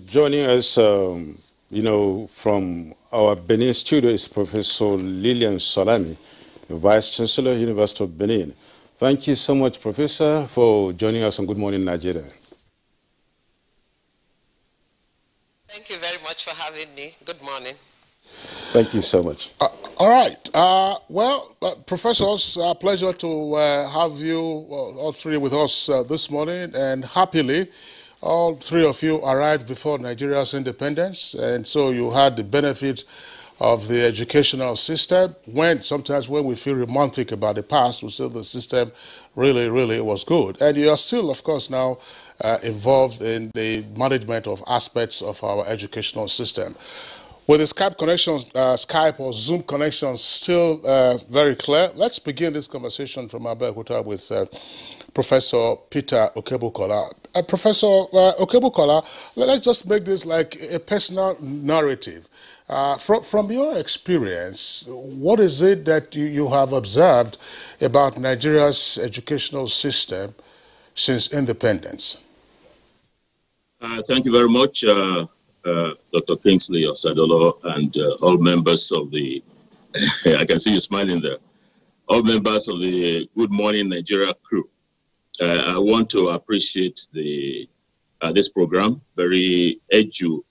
joining us, from our Benin studio is Professor Lilian Salami, Vice Chancellor, University of Benin. Thank you so much, Professor, for joining us on Good Morning Nigeria. Thank you very much for having me. Good morning. Thank you so much. All right. Professors, pleasure to have you all three with us this morning, and happily, all three of you arrived before Nigeria's independence, and so you had the benefit of the educational system. Sometimes when we feel romantic about the past, we say the system really, really was good. And you are still, of course, now involved in the management of aspects of our educational system. With the Skype connections, Skype or Zoom connections still very clear, let's begin this conversation from Abeokuta with Professor Peter Okebukola. Professor Okebukola, let's just make this like a personal narrative. From your experience, what is it that you have observed about Nigeria's educational system since independence? Thank you very much, Dr. Kingsley Osadolo, and all members of the, I can see you smiling there, all members of the Good Morning Nigeria crew. I want to appreciate this program, very educative.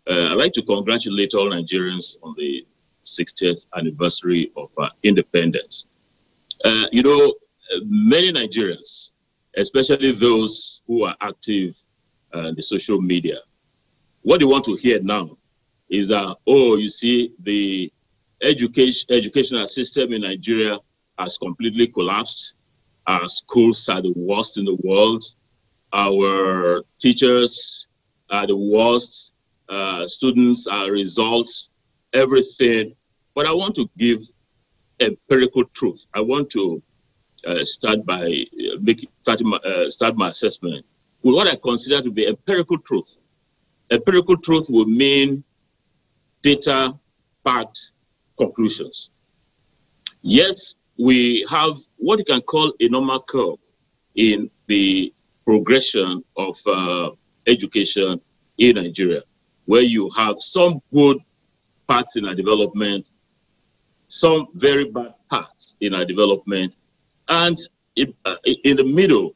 I'd like to congratulate all Nigerians on the 60th anniversary of independence. You know, many Nigerians, especially those who are active in the social media, what they want to hear now is that, oh, you see, the educational system in Nigeria has completely collapsed. Our schools are the worst in the world. Our teachers are the worst. Students, our results, everything. But I want to give empirical truth. I want to start by start my assessment with what I consider to be empirical truth. Empirical truth will mean data-backed conclusions. Yes, we have what you can call a normal curve in the progression of education in Nigeria, where you have some good parts in our development, some very bad parts in our development, and in the middle,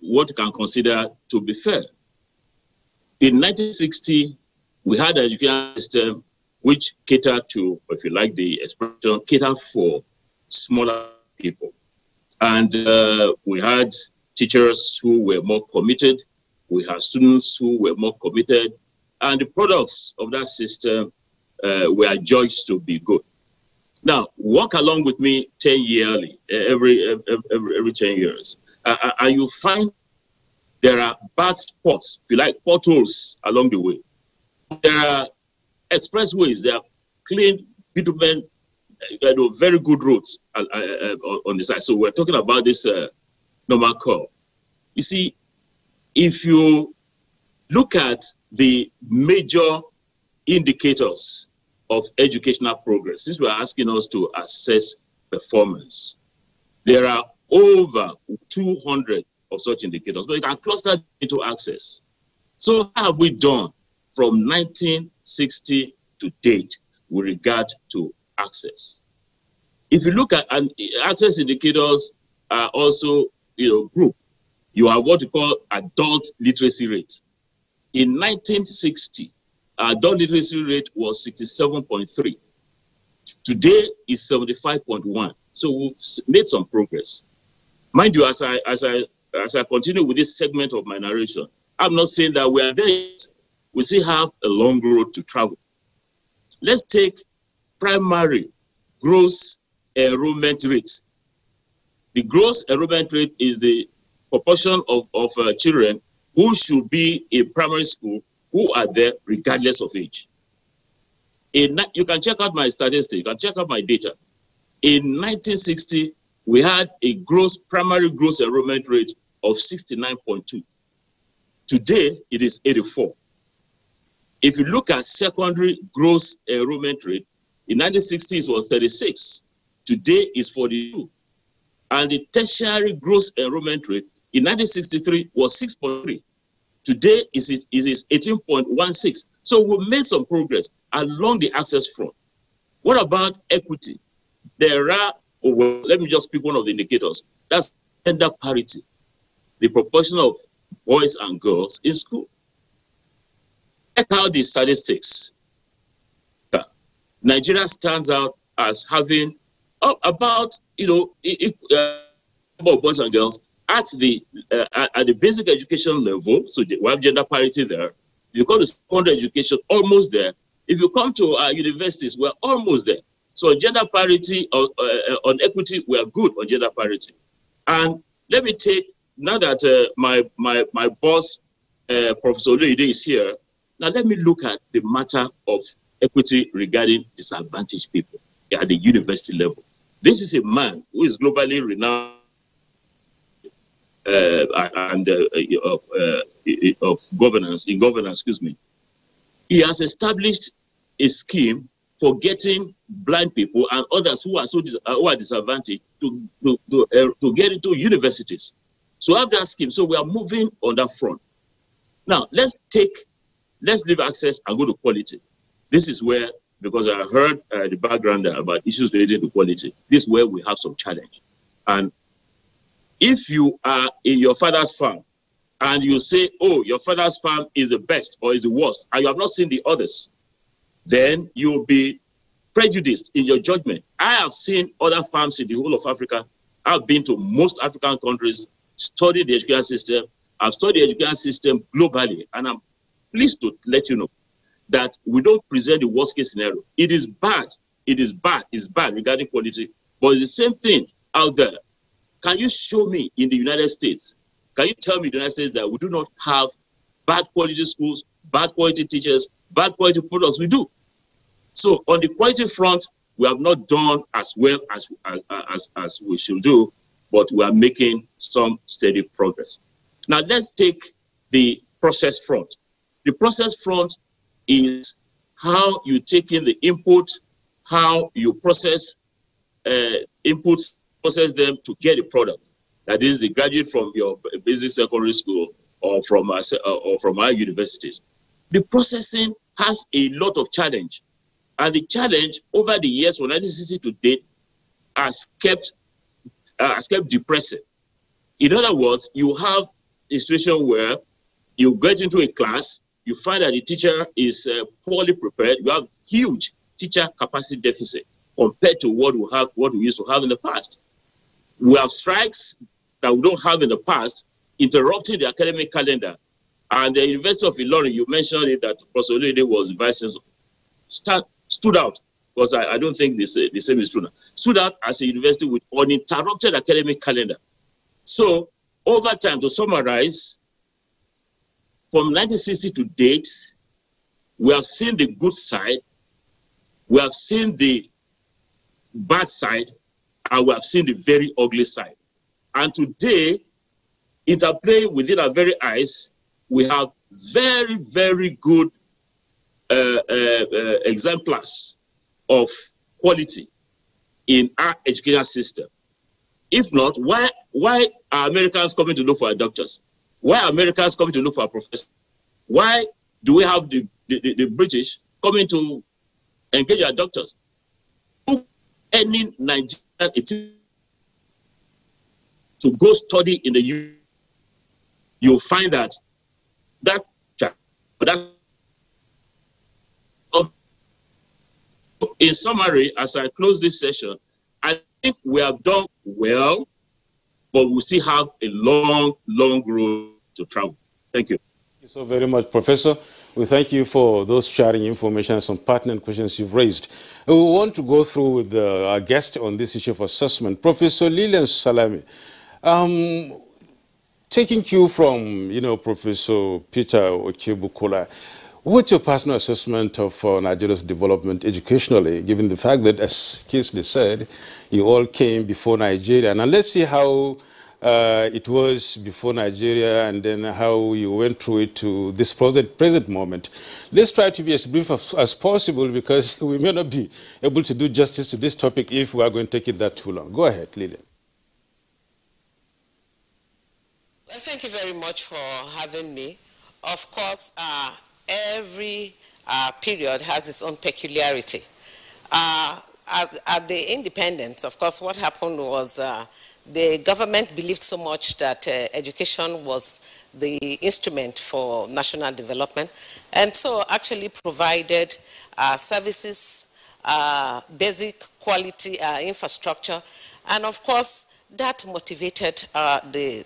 what you can consider to be fair. In 1960, we had an education system which catered to, if you like the expression, catered for smaller people. And we had teachers who were more committed. We had students who were more committed. And the products of that system were judged to be good. Now, walk along with me 10 yearly, every 10 years. And you find there are bad spots, if you like, potholes along the way. There are expressways, there are clean bitumen, very good roads on the side. So we're talking about this normal curve. You see, if you look at the major indicators of educational progress, since we're asking us to assess performance, there are over 200 of such indicators, but you can cluster into access. So how have we done from 1960 to date with regard to access? If you look at access indicators are also, group. You have what you call adult literacy rate. In 1960, adult literacy rate was 67.3. Today is 75.1. So we've made some progress. Mind you, as I continue with this segment of my narration, I'm not saying that we are there yet. We still have a long road to travel. Let's take primary gross enrollment rate. The gross enrollment rate is the proportion of children who should be in primary school who are there regardless of age. You can check out my statistics, you can check out my data. In 1960, we had a primary gross enrollment rate of 69.2. Today, it is 84. If you look at secondary gross enrollment rate, in 1960s it was 36. Today is 42. And the tertiary gross enrollment rate in 1963 was 6.3. Today is 18.16. So we made some progress along the access front. What about equity? There are, well, let me just pick one of the indicators. That's gender parity, the proportion of boys and girls in school. Check out the statistics. Nigeria stands out as having about, boys and girls at the basic education level. So we have gender parity there. If you go to secondary education, almost there. If you come to our universities, we're almost there. So gender parity, on equity, we are good on gender parity. And let me take, now that my boss, Professor Oluide, is here, now let me look at the matter of equity regarding disadvantaged people at the university level. This is a man who is globally renowned of governance, excuse me. He has established a scheme for getting blind people and others who are disadvantaged to get into universities. So we have that scheme. So we are moving on that front. Now, let's leave access and go to quality. This is where, because I heard the background about issues related to quality, this is where we have some challenge. And if you are in your father's farm and you say, oh, your father's farm is the best or is the worst, and you have not seen the others, then you'll be prejudiced in your judgment. I have seen other farms in the whole of Africa. I've been to most African countries, studied the education system. I've studied the education system globally, and I'm pleased to let you know that we don't present the worst case scenario. It is bad. It's bad regarding quality, but it's the same thing out there. Can you show me in the United States? Can you tell me in the United States that we do not have bad quality schools, bad quality teachers, bad quality products? We do. So on the quality front, we have not done as well as we should do, but we are making some steady progress. Now let's take the process front. The process front is how you take in the input, how you process inputs, process them to get a product. That is, the graduate from your basic secondary school or from our universities. The processing has a lot of challenge. And the challenge over the years from 1960 to date has kept depressing. In other words, you have a situation where you get into a class, you find that the teacher is poorly prepared. You have huge teacher capacity deficit compared to what we used to have in the past. We have strikes that we don't have in the past, interrupting the academic calendar. And the University of Ilorin, you mentioned it, that Professor Oluyede was vice chancellor, stood out, because I don't think the same is true now, stood out as a university with uninterrupted academic calendar. So over time, to summarize, from 1960 to date, we have seen the good side, we have seen the bad side, and we have seen the very ugly side. And today, interplay within our very eyes, we have very, very good exemplars of quality in our education system. If not, why are Americans coming to look for our doctors? Why are Americans coming to look for our professors? Why do we have the British coming to engage our doctors? Any Nigerian to go study in the U.S., you'll find that in summary, as I close this session, I think we have done well, but we still have a long, long road to travel. Thank you. Thank you so very much, Professor. We thank you for those sharing information and some pertinent questions you've raised. We want to go through with our guest on this issue of assessment, Professor Lilian Salami. Taking cue from, Professor Peter Okebukola, what's your personal assessment of Nigeria's development educationally, given the fact that, as Kingsley said, you all came before Nigeria? And let's see how it was before Nigeria and then how you went through it to this present moment. Let's try to be as brief as possible, because we may not be able to do justice to this topic if we are going to take it that too long. Go ahead, Lilian. Well, thank you very much for having me. Of course, every period has its own peculiarity. At the independence, of course, what happened was the government believed so much that education was the instrument for national development, and so actually provided services, basic quality infrastructure, and of course, that motivated the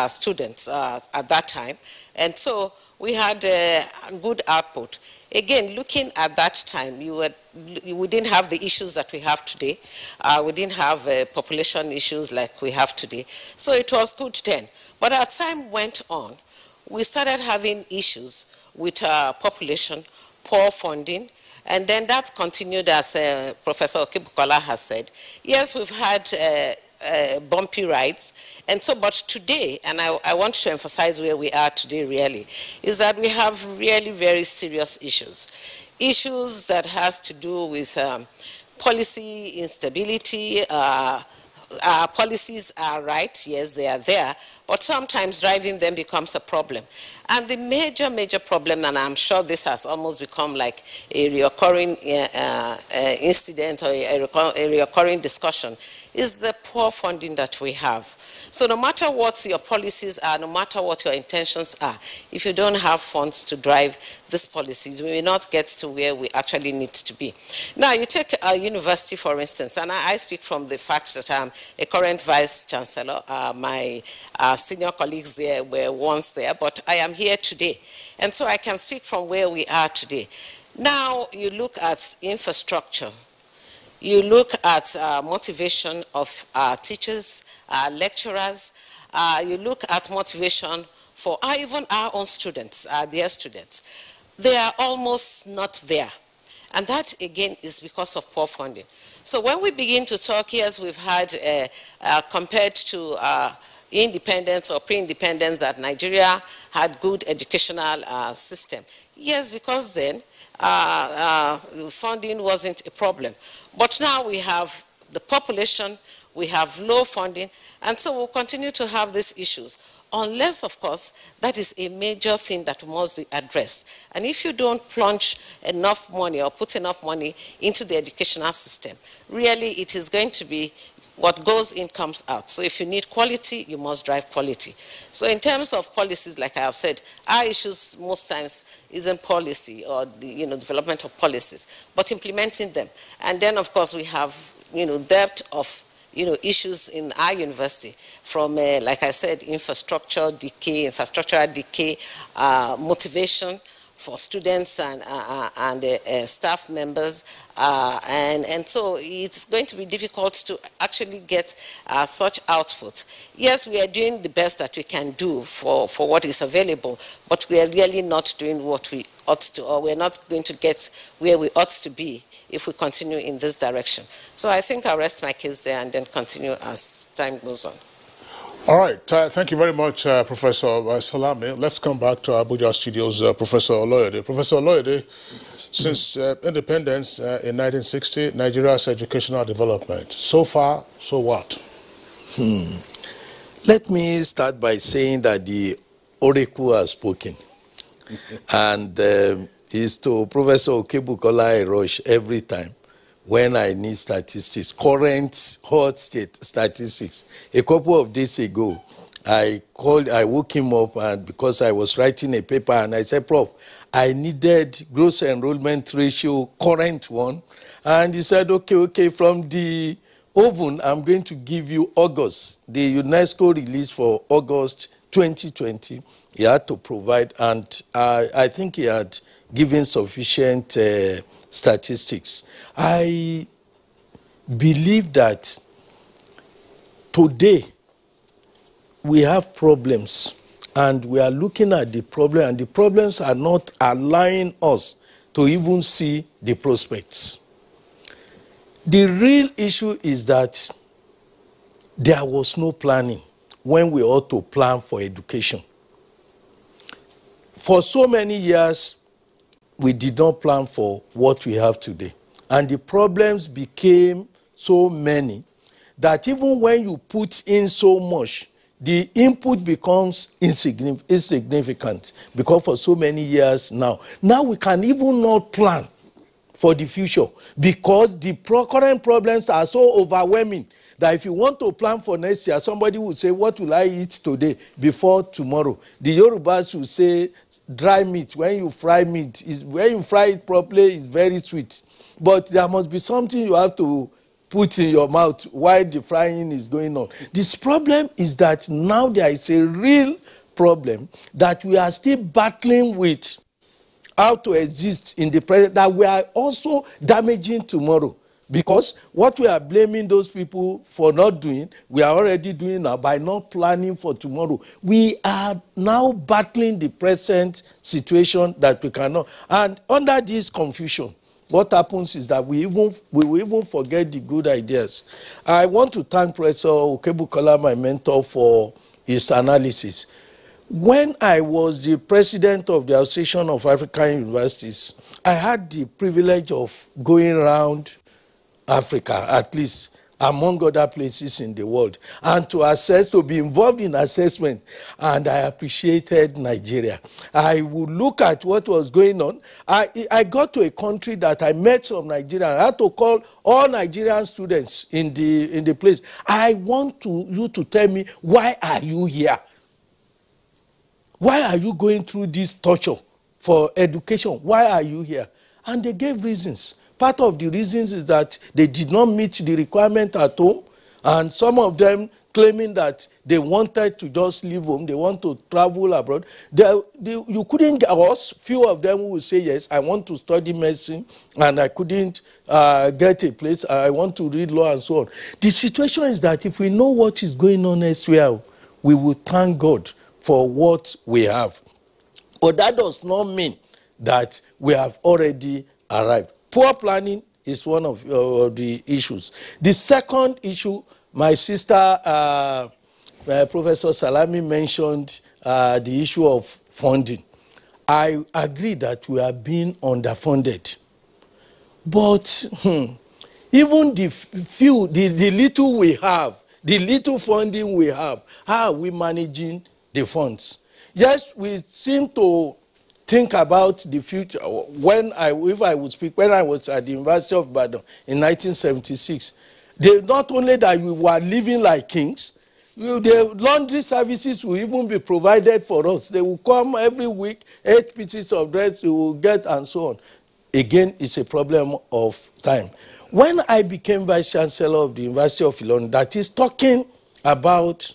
students at that time. And so we had a good output. Again, looking at that time, we didn't have the issues that we have today. We didn't have population issues like we have today. So it was good then. But as time went on, we started having issues with population, poor funding, and then that continued, as Professor Okebukola has said. Yes, we've had bumpy rides. And so, but today, and I want to emphasize where we are today really, is that we have really very serious issues. Issues that has to do with policy instability, our policies are right, yes, they are there, but sometimes driving them becomes a problem. And the major problem, and I'm sure this has almost become like a recurring incident or a recurring discussion, is the poor funding that we have. So no matter what your policies are, no matter what your intentions are, if you don't have funds to drive these policies, we may not get to where we actually need to be. Now, you take a university, for instance, and I speak from the fact that I'm a current vice chancellor. My senior colleagues there were once there, but I am here today. And so I can speak from where we are today. Now, you look at infrastructure. You look at motivation of teachers, lecturers. You look at motivation for even our own students, their students. They are almost not there. And that, again, is because of poor funding. So when we begin to talk, yes, we've had, compared to independence or pre-independence, that Nigeria had good educational system. Yes, because then funding wasn't a problem. But now we have the population, we have low funding, and so we'll continue to have these issues. Unless, of course, that is a major thing that must be addressed. And if you don't plunge enough money or put enough money into the educational system, really it is going to be what goes in comes out. So if you need quality, you must drive quality. So in terms of policies, like I have said, our issues most times isn't policy or the development of policies, but implementing them. And then, of course, we have depth of issues in our university from, like I said, infrastructural decay, motivation for students and staff members. And so it's going to be difficult to actually get such output. Yes, we are doing the best that we can do for what is available, but we are really not doing what we ought to, or we're not going to get where we ought to be if we continue in this direction. So I think I'll rest my case there and then continue as time goes on. All right. Thank you very much, Professor Salami. Let's come back to Abuja studios, Professor Oloyede. Professor Oloyede, since independence in 1960, Nigeria's educational development. So far, so what? Let me start by saying that the oracle has spoken. And it's to Professor Okebukola Erosh every time when I need statistics, current hot state statistics. A couple of days ago, I woke him up, and because I was writing a paper, and I said, Prof, I needed gross enrollment ratio, current one. And he said, okay, from the oven, I'm going to give you August, the UNESCO release for August 2020. He had to provide, and I think he had given sufficient statistics. I believe that today we have problems, and we are looking at the problem, and the problems are not allowing us to even see the prospects. The real issue is that there was no planning when we ought to plan for education. For so many years, we did not plan for what we have today. And the problems became so many that even when you put in so much, the input becomes insignificant, because for so many years now we can even not plan for the future, because the current problems are so overwhelming that if you want to plan for next year, somebody would say, what will I eat today before tomorrow? The Yorubas will say, dry meat, when you fry meat, when you fry it properly, it's very sweet. But there must be something you have to put in your mouth while the frying is going on. This problem is that now there is a real problem that we are still battling with how to exist in the present, that we are also damaging tomorrow. Because what we are blaming those people for not doing, we are already doing now by not planning for tomorrow. We are now battling the present situation that we cannot. And under this confusion, what happens is that we will even forget the good ideas. I want to thank Professor Okebukola, my mentor, for his analysis. When I was the president of the Association of African Universities, I had the privilege of going around Africa, at least, among other places in the world, and to be involved in assessment. And I appreciated Nigeria. I would look at what was going on. I got to a country that I met some Nigerians. I had to call all Nigerian students in the place. I want you to tell me, why are you here? Why are you going through this torture for education? Why are you here? And they gave reasons. Part of the reasons is that they did not meet the requirement at home, and some of them claiming that they wanted to just leave home, they want to travel abroad. You couldn't get us. Few of them will say, yes, I want to study medicine, and I couldn't get a place. I want to read law and so on. The situation is that if we know what is going on elsewhere, we will thank God for what we have. But that does not mean that we have already arrived. Poor planning is one of the issues. The second issue, my sister, Professor Salami, mentioned the issue of funding. I agree that we are being underfunded. But even the little we have, the little funding we have, how are we managing the funds? Yes, we seem to think about the future. If I would speak, when I was at the University of Ibadan in 1976, not only that we were living like kings, the laundry services will even be provided for us. They will come every week, 8 pieces of dress you will get, and so on. Again, it's a problem of time. When I became Vice Chancellor of the University of Ilorin, that is talking about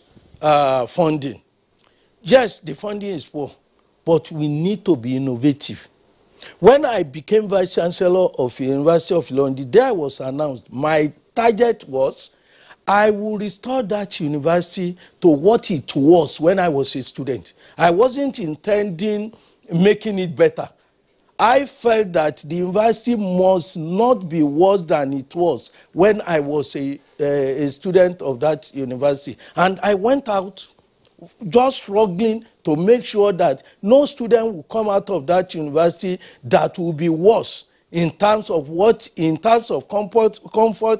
funding. Yes, the funding is poor, but we need to be innovative. When I became Vice Chancellor of the University of Ilorin, the day I was announced, my target was I will restore that university to what it was when I was a student. I wasn't intending making it better. I felt that the university must not be worse than it was when I was a student of that university. And I went out just struggling to make sure that no student will come out of that university that will be worse in terms of comfort,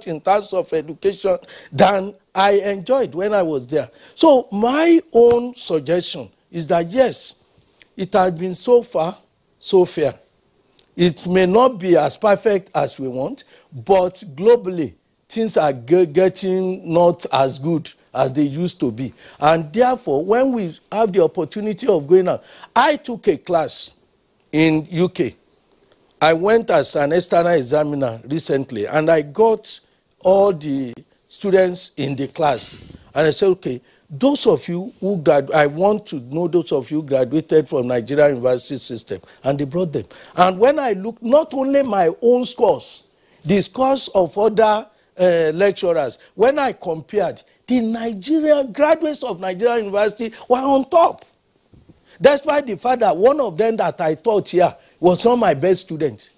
in terms of education, than I enjoyed when I was there. So my own suggestion is that, yes, it has been so far, so fair. It may not be as perfect as we want, but globally, things are getting not as good as they used to be. And therefore, when we have the opportunity of going out, I took a class in UK. I went as an external examiner recently, and I got all the students in the class. And I said, okay, those of you who I want to know those of you who graduated from Nigeria university system. And they brought them. And when I looked, not only my own scores, the scores of other lecturers, when I compared, the Nigerian graduates of Nigeria University were on top. Despite the fact that one of them that I taught here was not my best student.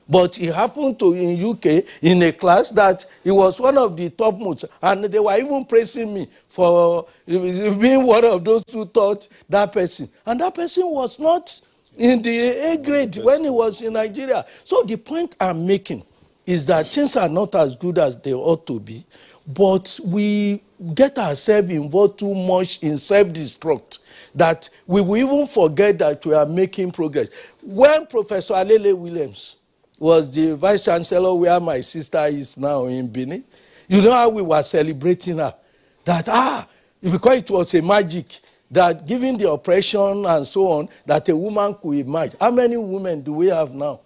But it happened to in UK in a class that he was one of the topmost. And they were even praising me for being one of those who taught that person. And that person was not in the A grade when he was in Nigeria. So the point I'm making is that things are not as good as they ought to be. But we get ourselves involved too much in self-destruct that we will even forget that we are making progress. When Professor Alele Williams was the Vice Chancellor where my sister is now in Benin, you know how we were celebrating her? That, because it was a magic, that given the oppression and so on, that a woman could emerge. How many women do we have now?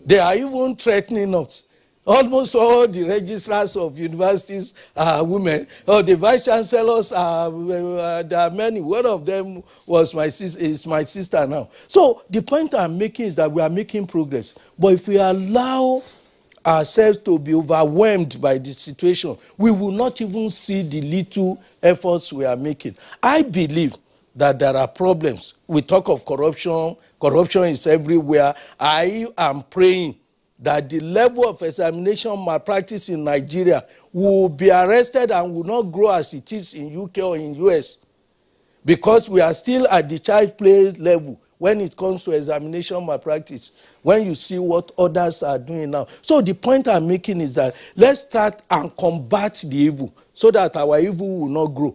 They are even threatening us. Almost all the registrars of universities are women. The vice chancellors there are many. One of them was is my sister now. So the point I'm making is that we are making progress. But if we allow ourselves to be overwhelmed by the situation, we will not even see the little efforts we are making. I believe that there are problems. We talk of corruption. Corruption is everywhere. I am praying that the level of examination malpractice in Nigeria will be arrested and will not grow as it is in UK or in US. Because we are still at the child play level when it comes to examination malpractice, when you see what others are doing now. So the point I'm making is that let's start and combat the evil so that our evil will not grow.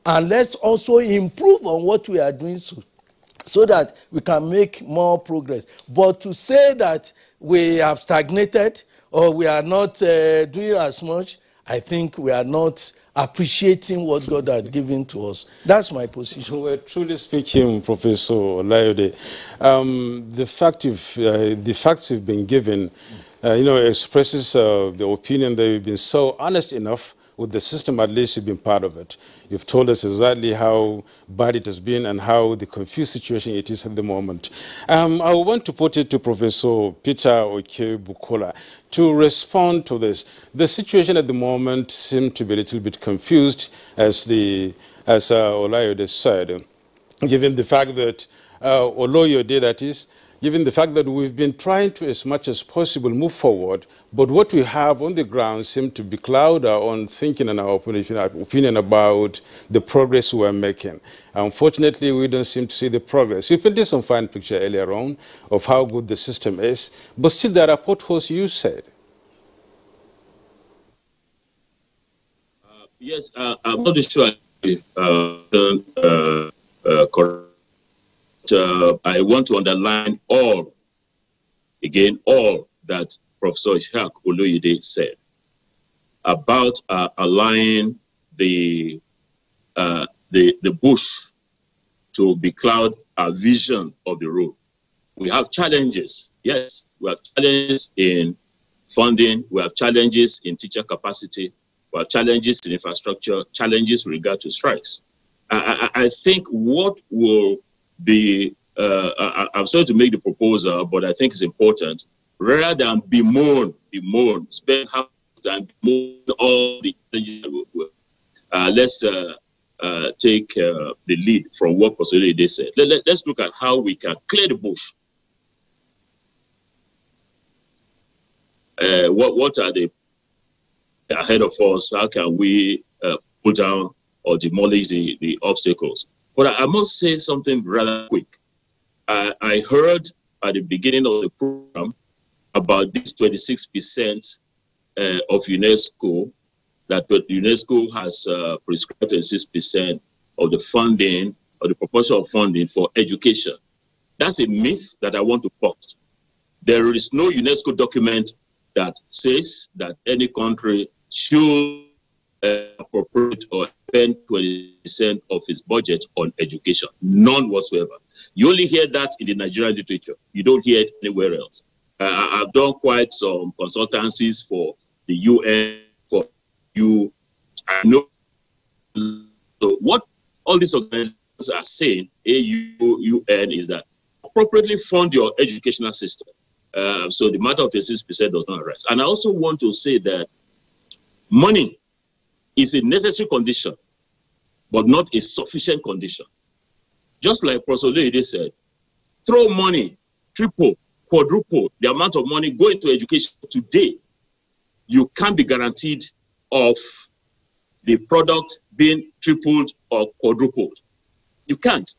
And let's also improve on what we are doing so that we can make more progress. But to say that we have stagnated or we are not doing as much, I think we are not appreciating what God has given to us. That's my position. We're truly speaking, Professor Olayode. The facts you've been given, expresses the opinion that you've been so honest enough with the system. At least you've been part of it. You've told us exactly how bad it has been and how the confused situation it is at the moment. I want to put it to Professor Peter Oke-Bukola to respond to this. The situation at the moment seems to be a little bit confused, as Olayode said, given the fact that Oloyode, that is, given the fact that we've been trying to, as much as possible, move forward, but what we have on the ground seems to be cloud our own thinking and our opinion about the progress we're making. Unfortunately, we don't seem to see the progress. You painted some fine picture earlier on of how good the system is, but still there are potholes, you said. Yes, I'm not sure correct. I want to underline all that Professor Ishaq Oloyede said about allowing the bush to becloud our vision of the road. We have challenges. Yes, we have challenges in funding. We have challenges in teacher capacity. We have challenges in infrastructure, challenges with regard to strikes. I think what will be, I'm sorry to make the proposal, but I think it's important, rather than bemoan, spend half the time bemoan all the challenges. Let's take the lead from what Professor Oloyede said. Let's look at how we can clear the bush. What are the ahead of us? How can we put down or demolish the obstacles? But I must say something rather quick. I heard at the beginning of the program about this 26% of UNESCO, that UNESCO has prescribed 26% of the funding, or the proportion of funding for education. That's a myth that I want to bust. There is no UNESCO document that says that any country should appropriate or spend 20% of its budget on education. None whatsoever. You only hear that in the Nigerian literature. You don't hear it anywhere else. I've done quite some consultancies for the UN, for you. I know what all these organizations are saying, AU, UN, is that appropriately fund your educational system. So the matter of 26% does not arise. And I also want to say that money is a necessary condition, but not a sufficient condition. Just like Professor Oloyede said, throw money, triple, quadruple the amount of money going to education today, you can't be guaranteed of the product being tripled or quadrupled. You can't.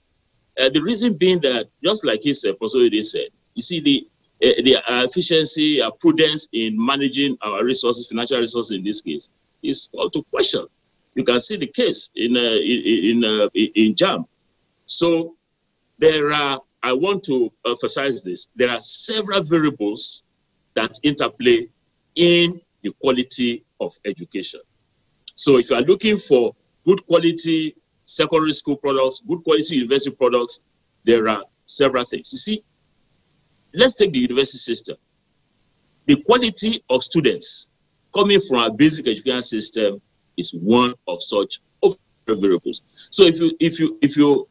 The reason being that, just like Professor Oloyede said, you see the efficiency, prudence in managing our resources, financial resources in this case, is called to question. You can see the case in JAM. So there are, I want to emphasize this, there are several variables that interplay in the quality of education. So if you are looking for good quality secondary school products, good quality university products, there are several things. You see, let's take the university system. The quality of students coming from our basic education system is one of such variables. So if you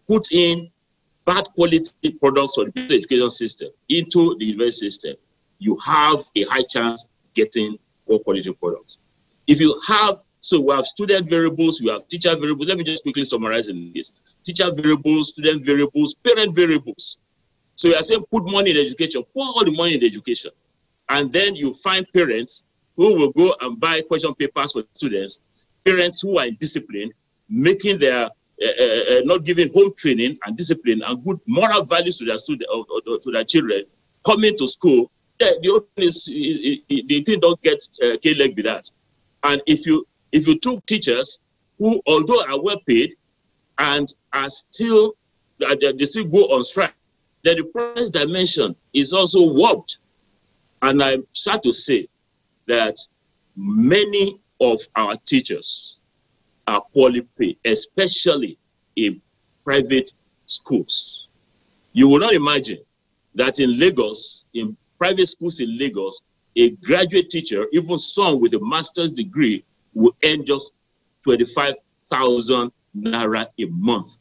put in bad quality products for the basic education system into the university system, you have a high chance getting poor quality products. If you have, so we have student variables, we have teacher variables. Let me just quickly summarize in this. Teacher variables, student variables, parent variables. So you are saying put money in education, pour all the money in education. And then you find parents who will go and buy question papers for students, parents who are in discipline, making their not giving home training and discipline and good moral values to their students or to their children, coming to school, the thing don't get K-leg with that. And if you took teachers who, although are well paid and are still, they still go on strike, then the progress dimension is also warped. And I'm sad to say that many of our teachers are poorly paid, especially in private schools. You will not imagine that in Lagos, in private schools in Lagos, a graduate teacher, even some with a master's degree, will earn just 25,000 naira a month.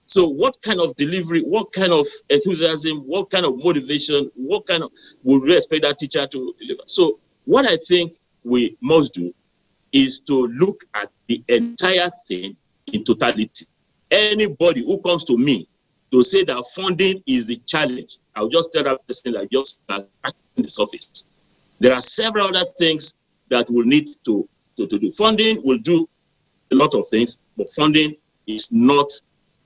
So what kind of delivery, what kind of enthusiasm, what kind of motivation, what kind of, would we expect that teacher to deliver? So what I think we must do is to look at the entire thing in totality. Anybody who comes to me to say that funding is the challenge, I'll just tell that person that just in the surface. There are several other things that we'll need to do. Funding will do a lot of things, but funding is not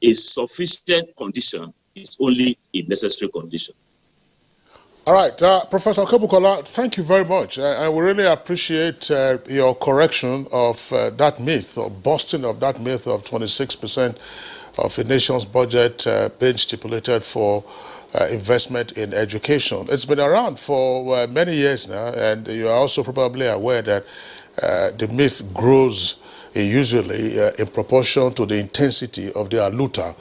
a sufficient condition. It's only a necessary condition. All right, Professor Kebukola, thank you very much. I we really appreciate your correction of that myth, or busting of that myth of 26% of a nation's budget being stipulated for investment in education. It's been around for many years now, and you are also probably aware that the myth grows usually in proportion to the intensity of the aluta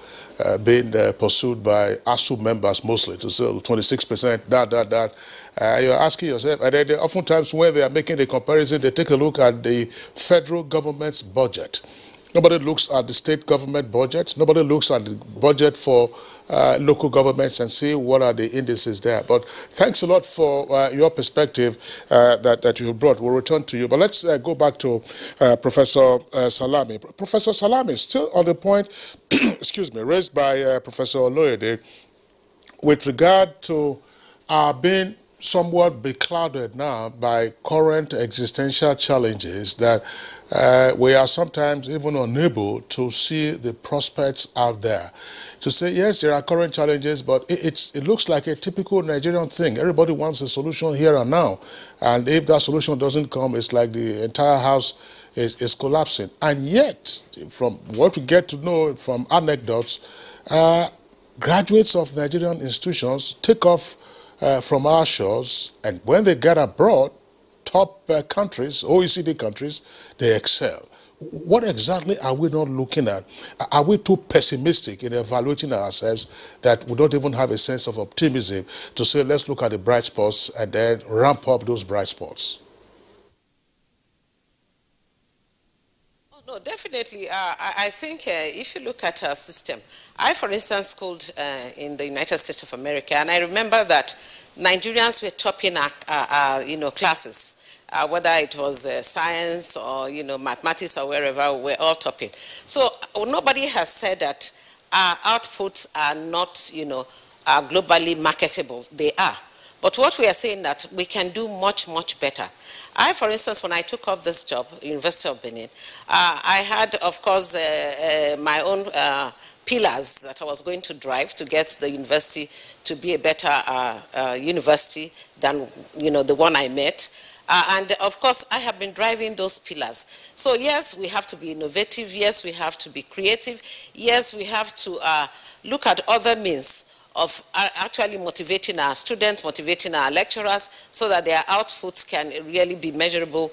being pursued by ASU members mostly, to say 26%, that. You're asking yourself, and then oftentimes when they are making the comparison, they take a look at the federal government's budget. Nobody looks at the state government budget. Nobody looks at the budget for local governments and see what are the indices there. But thanks a lot for your perspective that you brought. We'll return to you. But let's go back to Professor Salami. Professor Salami, still on the point, excuse me, raised by Professor Oloyede with regard to our being somewhat beclouded now by current existential challenges that we are sometimes even unable to see the prospects out there. To say, yes, there are current challenges, but it looks like a typical Nigerian thing. Everybody wants a solution here and now. And if that solution doesn't come, it's like the entire house is collapsing. And yet, from what we get to know from anecdotes, graduates of Nigerian institutions take off from our shores, and when they get abroad, top countries, OECD countries, they excel. What exactly are we not looking at? Are we too pessimistic in evaluating ourselves that we don't even have a sense of optimism to say, let's look at the bright spots and then ramp up those bright spots? No, definitely. I think if you look at our system, I, for instance, schooled in the United States of America, and I remember that Nigerians were topping our classes, whether it was science or mathematics or wherever, we're all topping. So nobody has said that our outputs are not are globally marketable. They are. But what we are saying that we can do much, much better. I, for instance, when I took up this job, University of Benin, I had, of course, my own pillars that I was going to drive to get the university to be a better university than the one I met. And of course, I have been driving those pillars. So yes, we have to be innovative. Yes, we have to be creative. Yes, we have to look at other means of actually motivating our students, motivating our lecturers, so that their outputs can really be measurable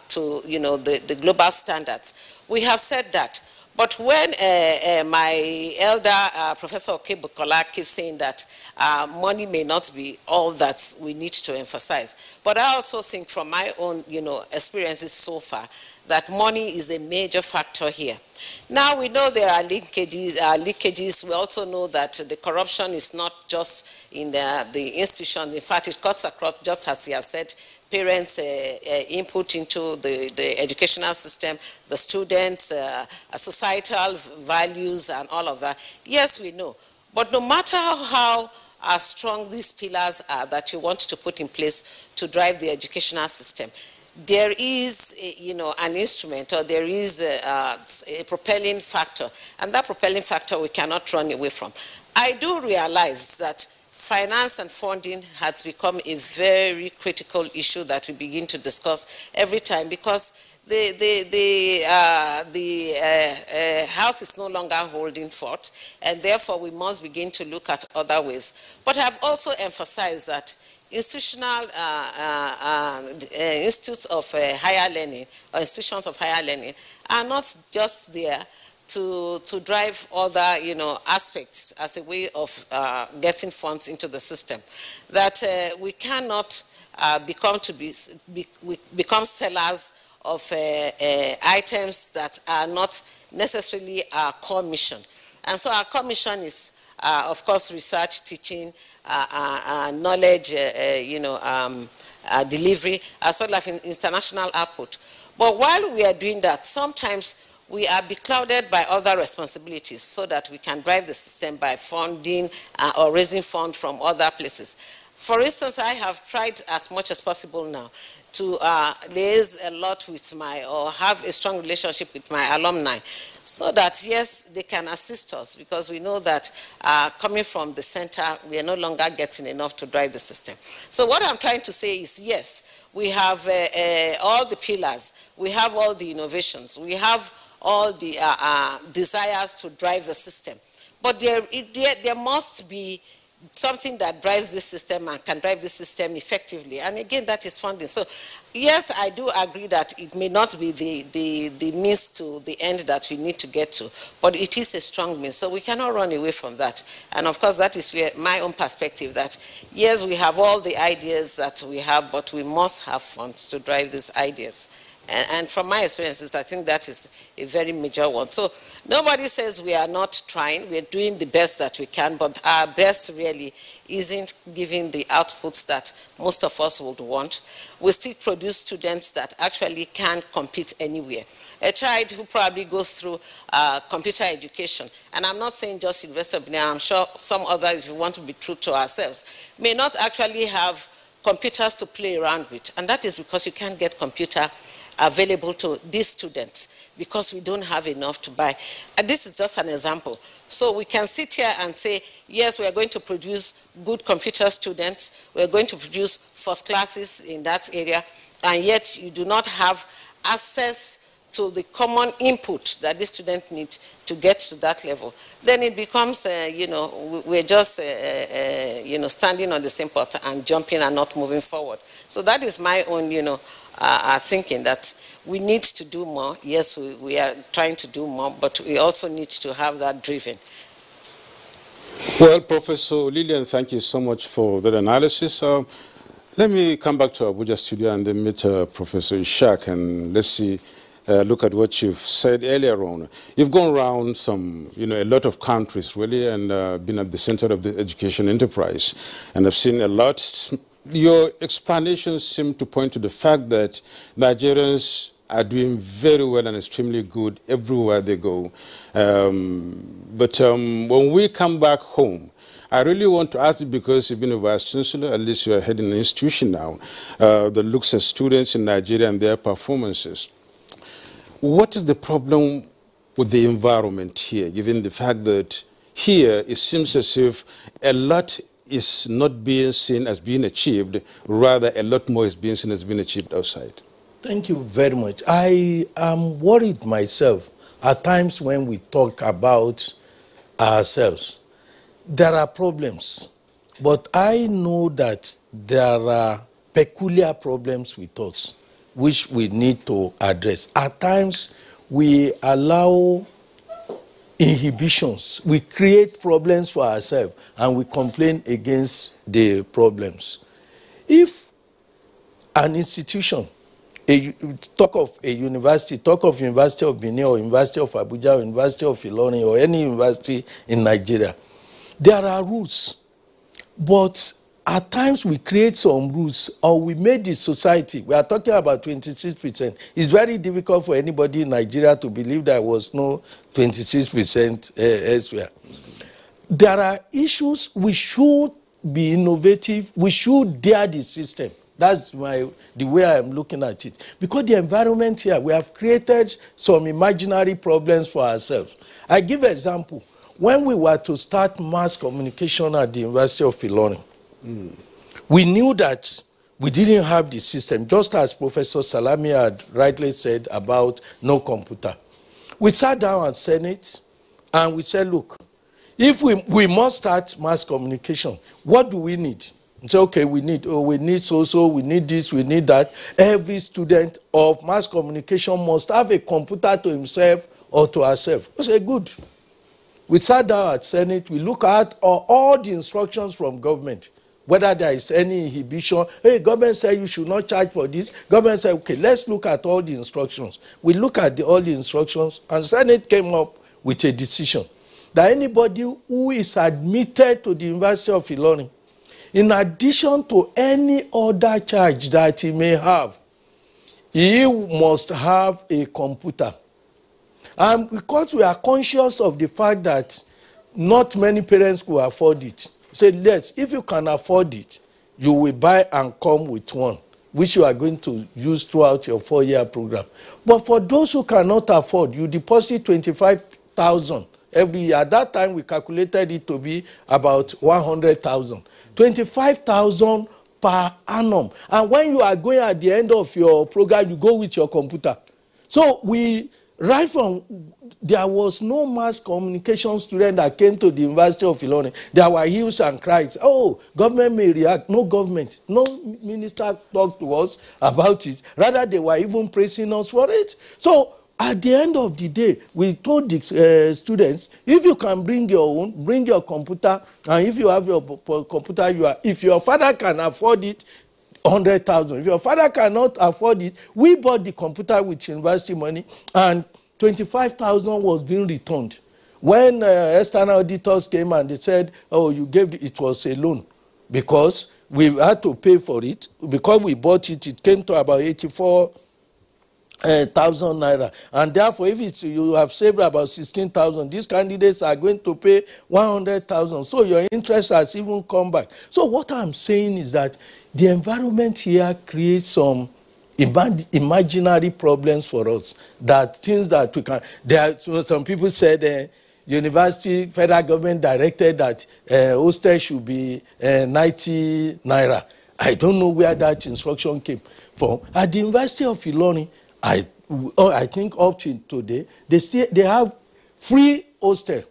to the global standards. We have said that. But when my elder, Professor Kebukola, keeps saying that money may not be all that we need to emphasize, but I also think from my own experiences so far, that money is a major factor here. Now we know there are leakages. We also know that the corruption is not just in the institutions. In fact, it cuts across, just as he has said, parents' input into the educational system, the students, societal values, and all of that. Yes, we know. But no matter how strong these pillars are that you want to put in place to drive the educational system, there is, an instrument, or there is a propelling factor, and that propelling factor we cannot run away from. I do realize that finance and funding has become a very critical issue that we begin to discuss every time, because the House is no longer holding forth, and therefore we must begin to look at other ways. But I've also emphasized that institutional institutes of higher learning, or institutions of higher learning, are not just there to drive other, aspects as a way of getting funds into the system. That we cannot become sellers of items that are not necessarily our core mission. And so our core mission is, of course, research, teaching, knowledge, delivery, as well as international output. But while we are doing that, sometimes we are beclouded by other responsibilities so that we can drive the system by funding or raising funds from other places. For instance, I have tried as much as possible now to liaise a lot with or have a strong relationship with my alumni, so that, yes, they can assist us, because we know that coming from the center, we are no longer getting enough to drive the system. So what I'm trying to say is, yes, we have all the pillars, we have all the innovations, we have all the desires to drive the system. But there must be something that drives this system and can drive this system effectively. And again, that is funding. So yes, I do agree that it may not be the means to the end that we need to get to, but it is a strong means. So we cannot run away from that. And of course, that is where my own perspective, that yes, we have all the ideas that we have, but we must have funds to drive these ideas. And from my experiences, I think that is a very major one. So nobody says we are not trying. We're doing the best that we can, but our best really isn't giving the outputs that most of us would want. We still produce students that actually can compete anywhere. A child who probably goes through computer education, and I'm not saying just University of Benin, I'm sure some others, if we want to be true to ourselves, may not actually have computers to play around with. And that is because you can't get computer available to these students, because we don't have enough to buy. And this is just an example. So we can sit here and say, yes, we are going to produce good computer students, we are going to produce first classes in that area, and yet you do not have access to the common input that the student needs to get to that level. Then it becomes, we're just, standing on the same pot and jumping and not moving forward. So that is my own, thinking, that we need to do more. Yes, we are trying to do more, but we also need to have that driven. Well, Professor Lillian, thank you so much for that analysis. Let me come back to Abuja studio and then meet Professor Ishaq, and let's see, look at what you've said earlier on. You've gone around a lot of countries, really, and been at the center of the education enterprise, and I've seen a lot. Your explanations seem to point to the fact that Nigerians are doing very well and extremely good everywhere they go. But when we come back home, I really want to ask you, because you've been a vice chancellor, at least you are heading an institution now that looks at students in Nigeria and their performances. What is the problem with the environment here, given the fact that here it seems as if a lot is not being seen as being achieved, rather a lot more is being seen as being achieved outside? Thank you very much. I am worried myself at times when we talk about ourselves. There are problems, but I know that there are peculiar problems with us which we need to address. At times we allow inhibitions, we create problems for ourselves, and we complain against the problems. If an institution, talk of a university, talk of University of Benin or University of Abuja or University of Ilorin or any university in Nigeria, there are rules, but at times we create some rules, or we made the society, we are talking about 26%. It's very difficult for anybody in Nigeria to believe there was no 26% elsewhere. There are issues. We should be innovative. We should dare the system. That's the way I'm looking at it. Because the environment here, we have created some imaginary problems for ourselves. I give an example. When we were to start mass communication at the University of Ilorin, we knew that we didn't have the system, just as Professor Salami had rightly said about no computer. We sat down at Senate and we said, look, if we must start mass communication, what do we need? We said, okay, we need so-so, we need this, we need that. Every student of mass communication must have a computer to himself or to herself. I said, good. We sat down at Senate, we look at all the instructions from government, whether there is any inhibition. Hey, government said you should not charge for this. Government said, okay, let's look at all the instructions. We look at all the instructions, and Senate came up with a decision that anybody who is admitted to the University of Ilorin, in addition to any other charge that he may have, he must have a computer. And because we are conscious of the fact that not many parents could afford it, say, yes, if you can afford it, you will buy and come with one, which you are going to use throughout your 4-year program. But for those who cannot afford, you deposit 25,000 every year. At that time, we calculated it to be about 100,000. 25,000 per annum. And when you are going at the end of your program, you go with your computer. So right from, there was no mass communication student that came to the University of Ilorin. There were hues and cries. Oh, government may react. No government, no minister talked to us about it. Rather, they were even praising us for it. So at the end of the day, we told the students, if you can bring your own, bring your computer, and if you have your computer, if your father can afford it, 100,000. If your father cannot afford it, we bought the computer with university money, and 25,000 was being returned. When external auditors came and they said, oh, you gave it was a loan, because we had to pay for it. Because we bought it, it came to about 84,000 naira, and therefore if you have saved about 16,000, these candidates are going to pay 100,000, so your interest has even come back. So what I'm saying is that the environment here creates some imaginary problems for us, that things that we can, some people said university, federal government directed that hostel should be 90 naira. I don't know where that instruction came from. At the University of Ilorin, I think up to today, they have free hostel.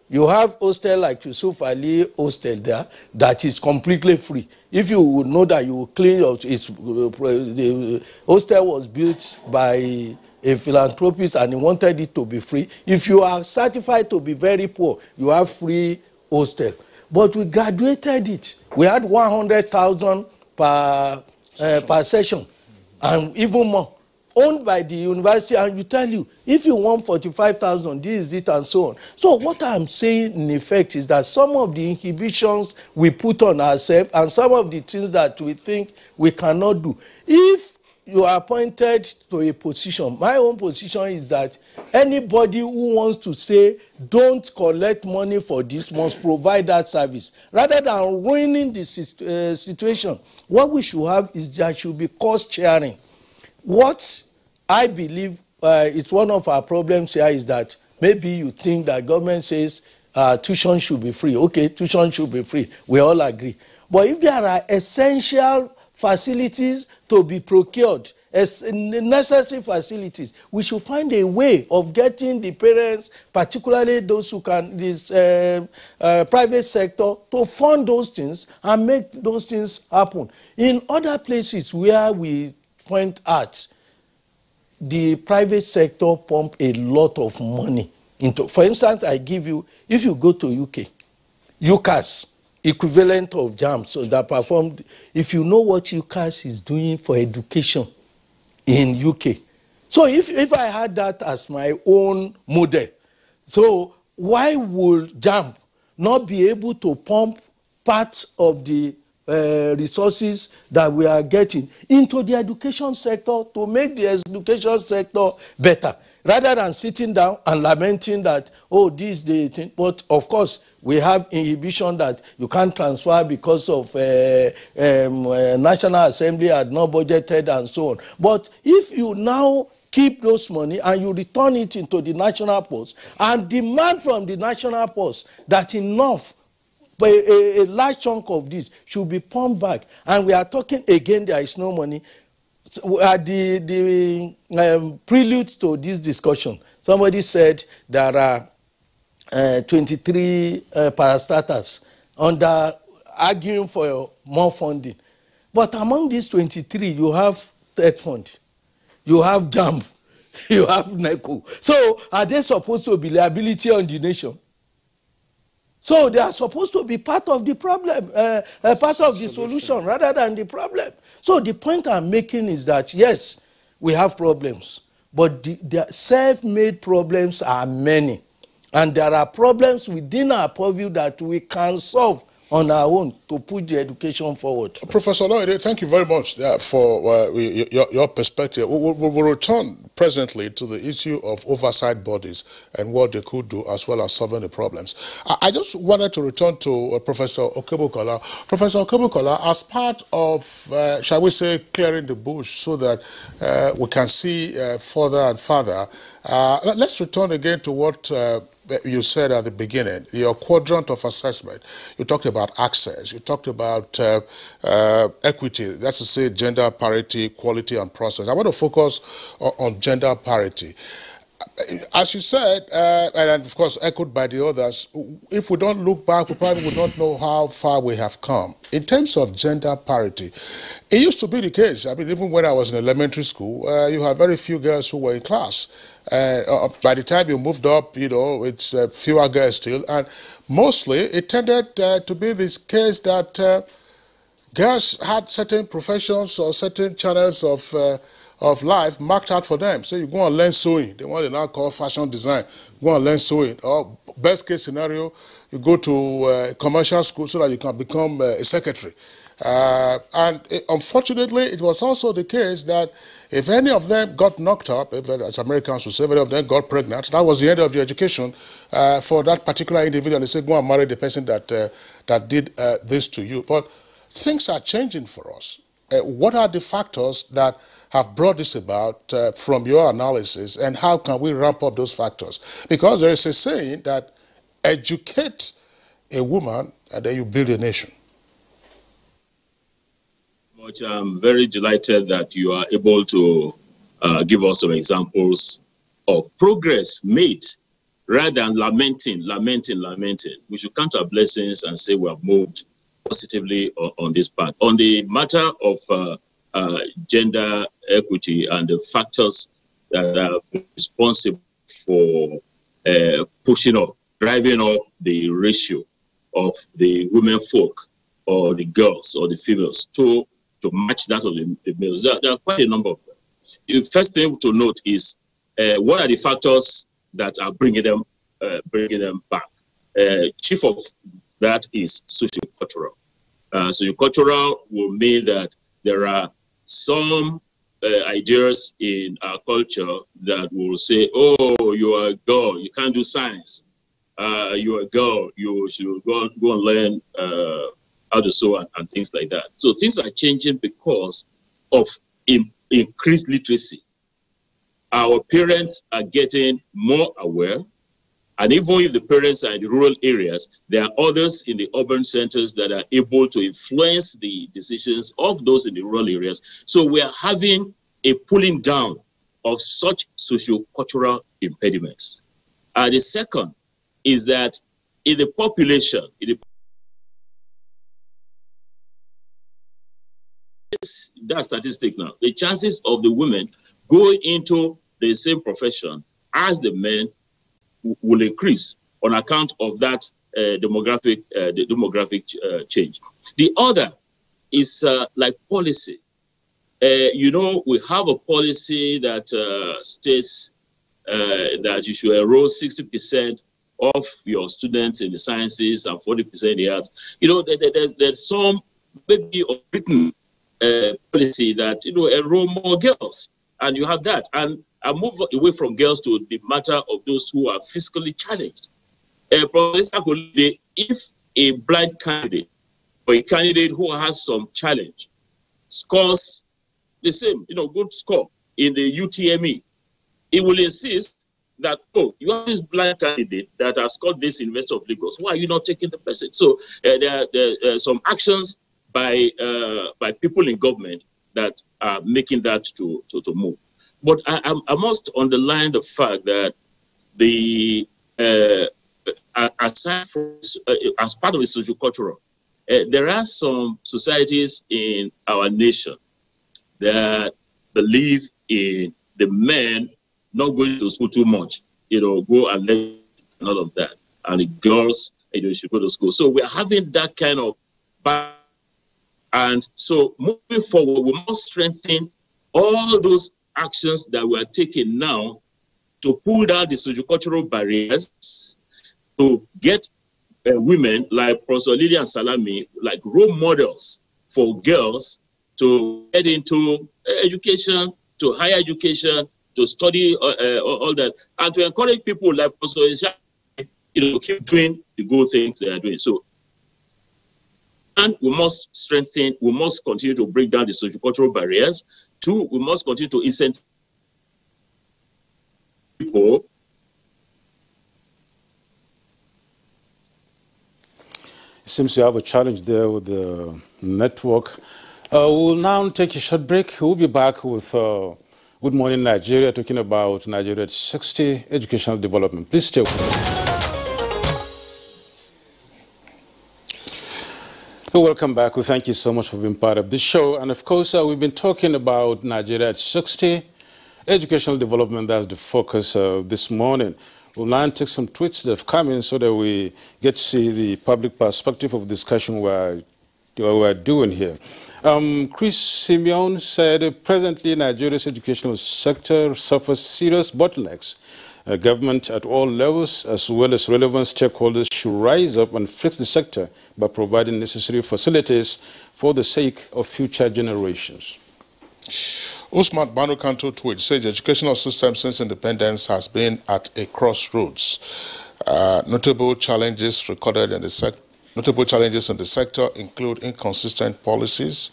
You have hostel like Yusuf Ali hostel there that is completely free. If you would know that, you will clean your, the hostel was built by a philanthropist and he wanted it to be free. If you are certified to be very poor, you have free hostel. But we graduated it. We had 100,000 per session, and even more, owned by the university, and you tell you, if you want 45,000, this is it, and so on. So what I'm saying in effect is that some of the inhibitions we put on ourselves and some of the things that we think we cannot do, if you are appointed to a position, my own position is that anybody who wants to say, don't collect money for this, must provide that service. Rather than ruining the situation, what we should have is there should be cost sharing. What I believe is one of our problems here is that maybe you think that government says tuition should be free. Okay, tuition should be free. We all agree. But if there are essential facilities to be procured, as necessary facilities, we should find a way of getting the parents, particularly those who can, this private sector, to fund those things and make those things happen. In other places where we point at, the private sector pump a lot of money into. For instance, I give you, if you go to UK, UCAS, equivalent of JAMB, so that performed, if you know what UCAS is doing for education in UK. So if I had that as my own model, so why would JAMB not be able to pump parts of the resources that we are getting into the education sector to make the education sector better? rather than sitting down and lamenting that, oh, this, the thing. But of course, we have inhibition that you can't transfer because of National Assembly had not budgeted and so on. But if you now keep those money and you return it into the national purse and demand from the national purse that enough, a large chunk of this should be pumped back, and we are talking again, there is no money. At the prelude to this discussion, somebody said there are 23 parastatals arguing for more funding. But among these 23, you have Third Fund, you have JAMB, you have NECO. So are they supposed to be liability on the nation? So they are supposed to be part of the problem, part of the solution rather than the problem. So the point I'm making is that, yes, we have problems, but the self-made problems are many. And there are problems within our purview that we can solve on our own to put the education forward. Professor Oloyede, thank you very much for your perspective. We'll return presently to the issue of oversight bodies and what they could do as well as solving the problems. I just wanted to return to Professor Okebokola. Professor Okebokola, as part of, shall we say, clearing the bush so that we can see further and further, let's return again to what you said at the beginning, your quadrant of assessment. You talked about access, you talked about equity, that's to say gender parity, quality and process. I want to focus on gender parity. As you said, and of course echoed by the others, if we don't look back, we probably would not know how far we have come. In terms of gender parity, it used to be the case. I mean, even when I was in elementary school, you had very few girls who were in class. By the time you moved up, you know, it's fewer girls still. And mostly it tended to be this case that girls had certain professions or certain channels of life marked out for them. So you go and learn sewing. They want to now call fashion design. Go and learn sewing. Or best case scenario, you go to commercial school so that you can become a secretary. Unfortunately, it was also the case that if any of them got knocked up, as Americans would say, if any of them got pregnant, that was the end of the education for that particular individual. They said, go and marry the person that did this to you. But things are changing for us. What are the factors that have brought this about from your analysis, and how can we ramp up those factors? Because there is a saying that educate a woman and then you build a nation. I'm very delighted that you are able to give us some examples of progress made rather than lamenting. We should count our blessings and say we have moved positively on this path. On the matter of gender equity and the factors that are responsible for pushing up, driving up the ratio of the women folk or the girls or the females to match that of the males. There are quite a number of them. The first thing to note is what are the factors that are bringing them back. Chief of that is sociocultural. Sociocultural will mean that there are some ideas in our culture that will say, oh, you are a girl, you can't do science. You are a girl, you should go and learn how to sew and things like that. So things are changing because of increased literacy. Our parents are getting more aware, and even if the parents are in the rural areas, there are others in the urban centers that are able to influence the decisions of those in the rural areas. So we are having a pulling down of such socio-cultural impediments. The second is that in the population, that statistic now, the chances of the women going into the same profession as the men will increase on account of that demographic change. The other is like policy. You know, we have a policy that states that you should enroll 60% of your students in the sciences and 40% in the arts. You know, there's some maybe written policy that, you know, enroll more girls, and you have that. And and move away from girls to the matter of those who are physically challenged. Professor Kolide, if a blind candidate or a candidate who has some challenge scores the same, good score in the UTME, he will insist that, oh, you have this blind candidate that has scored this in University of Lagos. Why are you not taking the person? So there are some actions by people in government that are making that to move. But I must underline the fact that the aside from, as part of the socio-cultural, there are some societies in our nation that believe in the men not going to school too much, go and learn and all of that. And the girls, should go to school. So we're having that kind of balance. And so moving forward, we must strengthen all those actions that we are taking now to pull down the socio-cultural barriers, to get women like Professor Lilian Salami, like role models for girls to get into education, to higher education, to study all that, and to encourage people like Professor Isha, keep doing the good things they are doing. So, and we must strengthen, we must continue to break down the socio-cultural barriers. Two, we must continue to incentivize people. It seems you have a challenge there with the network. We'll now take a short break. We'll be back with Good Morning Nigeria, talking about Nigeria at 60, educational development. Please stay with us. Welcome back. We thank you so much for being part of this show. And of course, we've been talking about Nigeria at 60, educational development. That's the focus this morning. We'll now take some tweets that have come in so that we get to see the public perspective of discussion we're doing here. Chris Simeon said, presently Nigeria's educational sector suffers serious bottlenecks. Government at all levels, as well as relevant stakeholders, should rise up and fix the sector by providing necessary facilities for the sake of future generations. Usman Banu Kanto tweet says the educational system since independence has been at a crossroads. Notable challenges recorded in the sector include inconsistent policies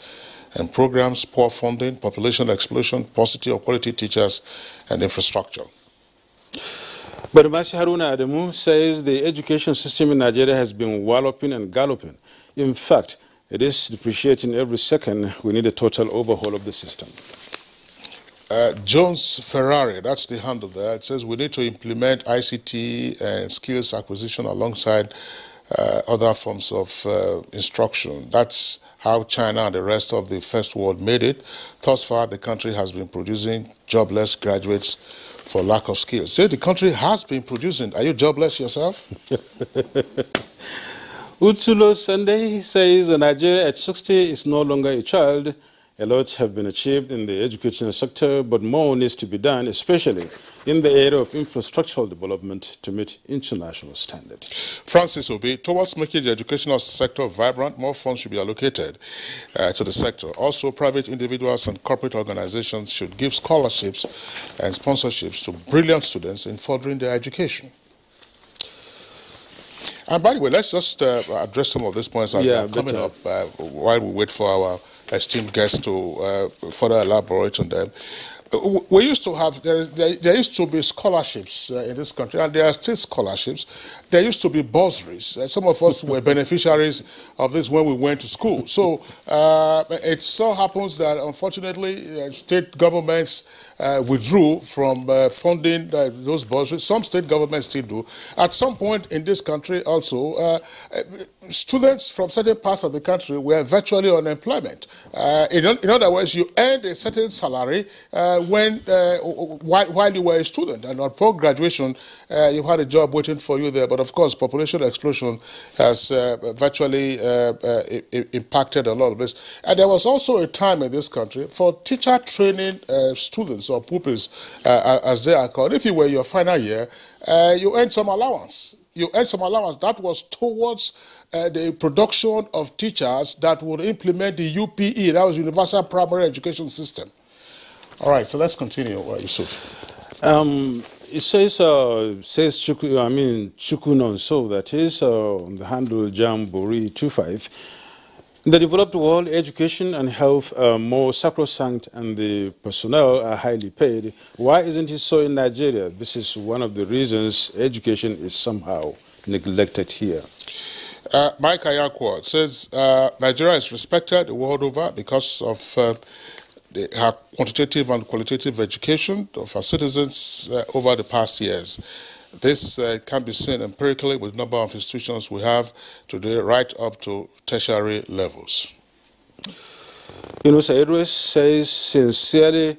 and programs, poor funding, population explosion, paucity of quality teachers, and infrastructure. But Masi Haruna Adamu says the education system in Nigeria has been walloping and galloping. In fact, it is depreciating every second. We need a total overhaul of the system. Jones Ferrari, that's the handle there. It says we need to implement ICT and skills acquisition alongside other forms of instruction. That's how China and the rest of the first world made it. Thus far, the country has been producing jobless graduates for lack of skills. So the country has been producing. Are you jobless yourself? Utulo Sunday says Nigeria at 60 is no longer a child. A lot have been achieved in the educational sector, but more needs to be done, especially in the area of infrastructural development to meet international standards. Francis Obi, towards making the educational sector vibrant, more funds should be allocated to the sector. Also, private individuals and corporate organizations should give scholarships and sponsorships to brilliant students in furthering their education. And by the way, let's just address some of these points as they are coming up while we wait for our esteemed guests to further elaborate on them. We used to have, there used to be scholarships in this country, and there are still scholarships. There used to be bursaries. Some of us were beneficiaries of this when we went to school. So it so happens that, unfortunately, state governments withdrew from funding those bursaries. Some state governments still do. At some point in this country also, students from certain parts of the country were virtually on unemployment. In other words, you earned a certain salary while you were a student, and upon graduation, you had a job waiting for you there. But of course, population explosion has virtually impacted a lot of this. And there was also a time in this country for teacher training students or pupils, as they are called. If you were your final year, you earned some allowance. That was towards the production of teachers that would implement the UPE, that was Universal Primary Education System. All right, so let's continue, Yusuf. It says Chukunonso, that is on the handle Jambori25. In the developed world, education and health are more sacrosanct and the personnel are highly paid. Why isn't it so in Nigeria? This is one of the reasons education is somehow neglected here. Mike Ayakwa says Nigeria is respected the world over because of her quantitative and qualitative education of our citizens over the past years. This can be seen empirically with the number of institutions we have today, right up to tertiary levels. Yunusa Idris says, sincerely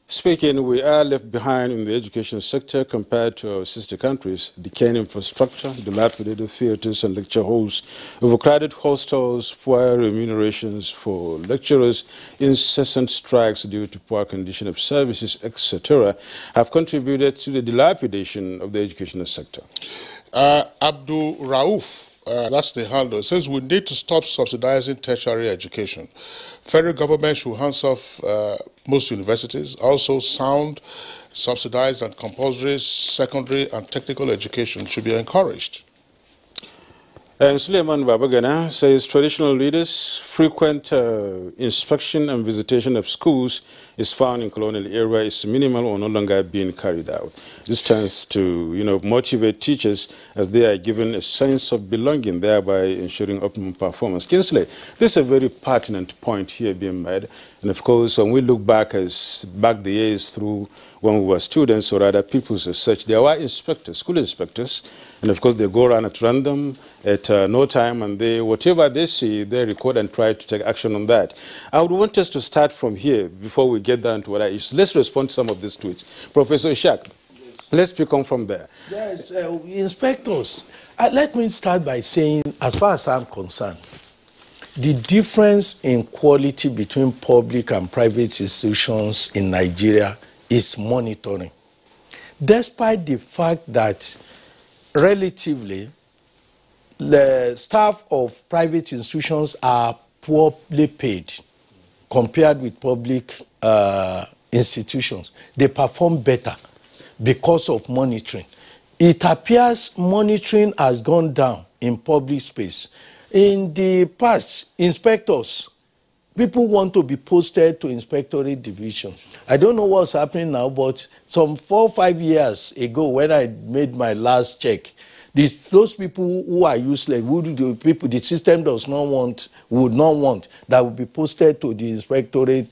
speaking, we are left behind in the education sector compared to our sister countries. Decaying infrastructure, dilapidated theaters and lecture halls, overcrowded hostels, poor remunerations for lecturers, incessant strikes due to poor condition of services, etc., have contributed to the dilapidation of the educational sector. Abdul Rauf, that's the handle, says we need to stop subsidizing tertiary education. Federal government should hands off most universities. Also, sound, subsidized and compulsory secondary and technical education should be encouraged. And Suleiman Babagana says traditional leaders' frequent inspection and visitation of schools is found in colonial era is minimal or no longer being carried out. This tends to, motivate teachers as they are given a sense of belonging, thereby ensuring optimum performance. Kinsley, this is a very pertinent point here being made. And of course, when we look back the years through when we were students or other peoples as such, there were inspectors, school inspectors, and of course they go around at random at no time, and whatever they see, they record and try to take action on that. I would want us to start from here before we get down to other issues. Let's respond to some of these tweets. Professor Ishak, let's pick on from there. Yes, inspectors. Let me start by saying, as far as I'm concerned, the difference in quality between public and private institutions in Nigeria is monitoring. Despite the fact that relatively the staff of private institutions are poorly paid compared with public institutions, they perform better because of monitoring. It appears monitoring has gone down in public space. In the past, inspectors, people want to be posted to inspectorate divisions. I don't know what's happening now, but some 4 or 5 years ago when I made my last check, those people who are useless, the system does not want, would not want, that would be posted to the inspectorate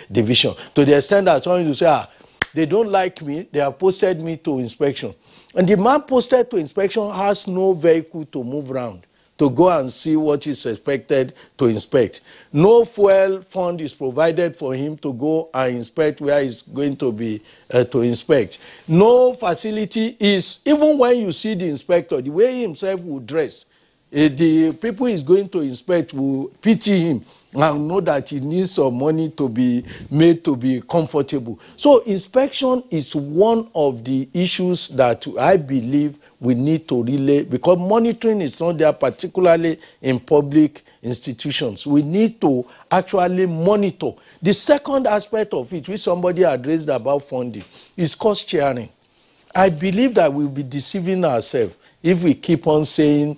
division. To the extent that someone will say, they don't like me, they have posted me to inspection. And the man posted to inspection has no vehicle to move around to go and see what is expected to inspect. No fuel fund is provided for him to go and inspect where he's going to be to inspect. No facility is, even when you see the inspector, the way he himself will dress, the people he's going to inspect will pity him and know that he needs some money to be made to be comfortable. So inspection is one of the issues that I believe we need to relay, because monitoring is not there, particularly in public institutions. We need to actually monitor. The second aspect of it, which somebody addressed about funding, is cost sharing. I believe that we'll be deceiving ourselves if we keep on saying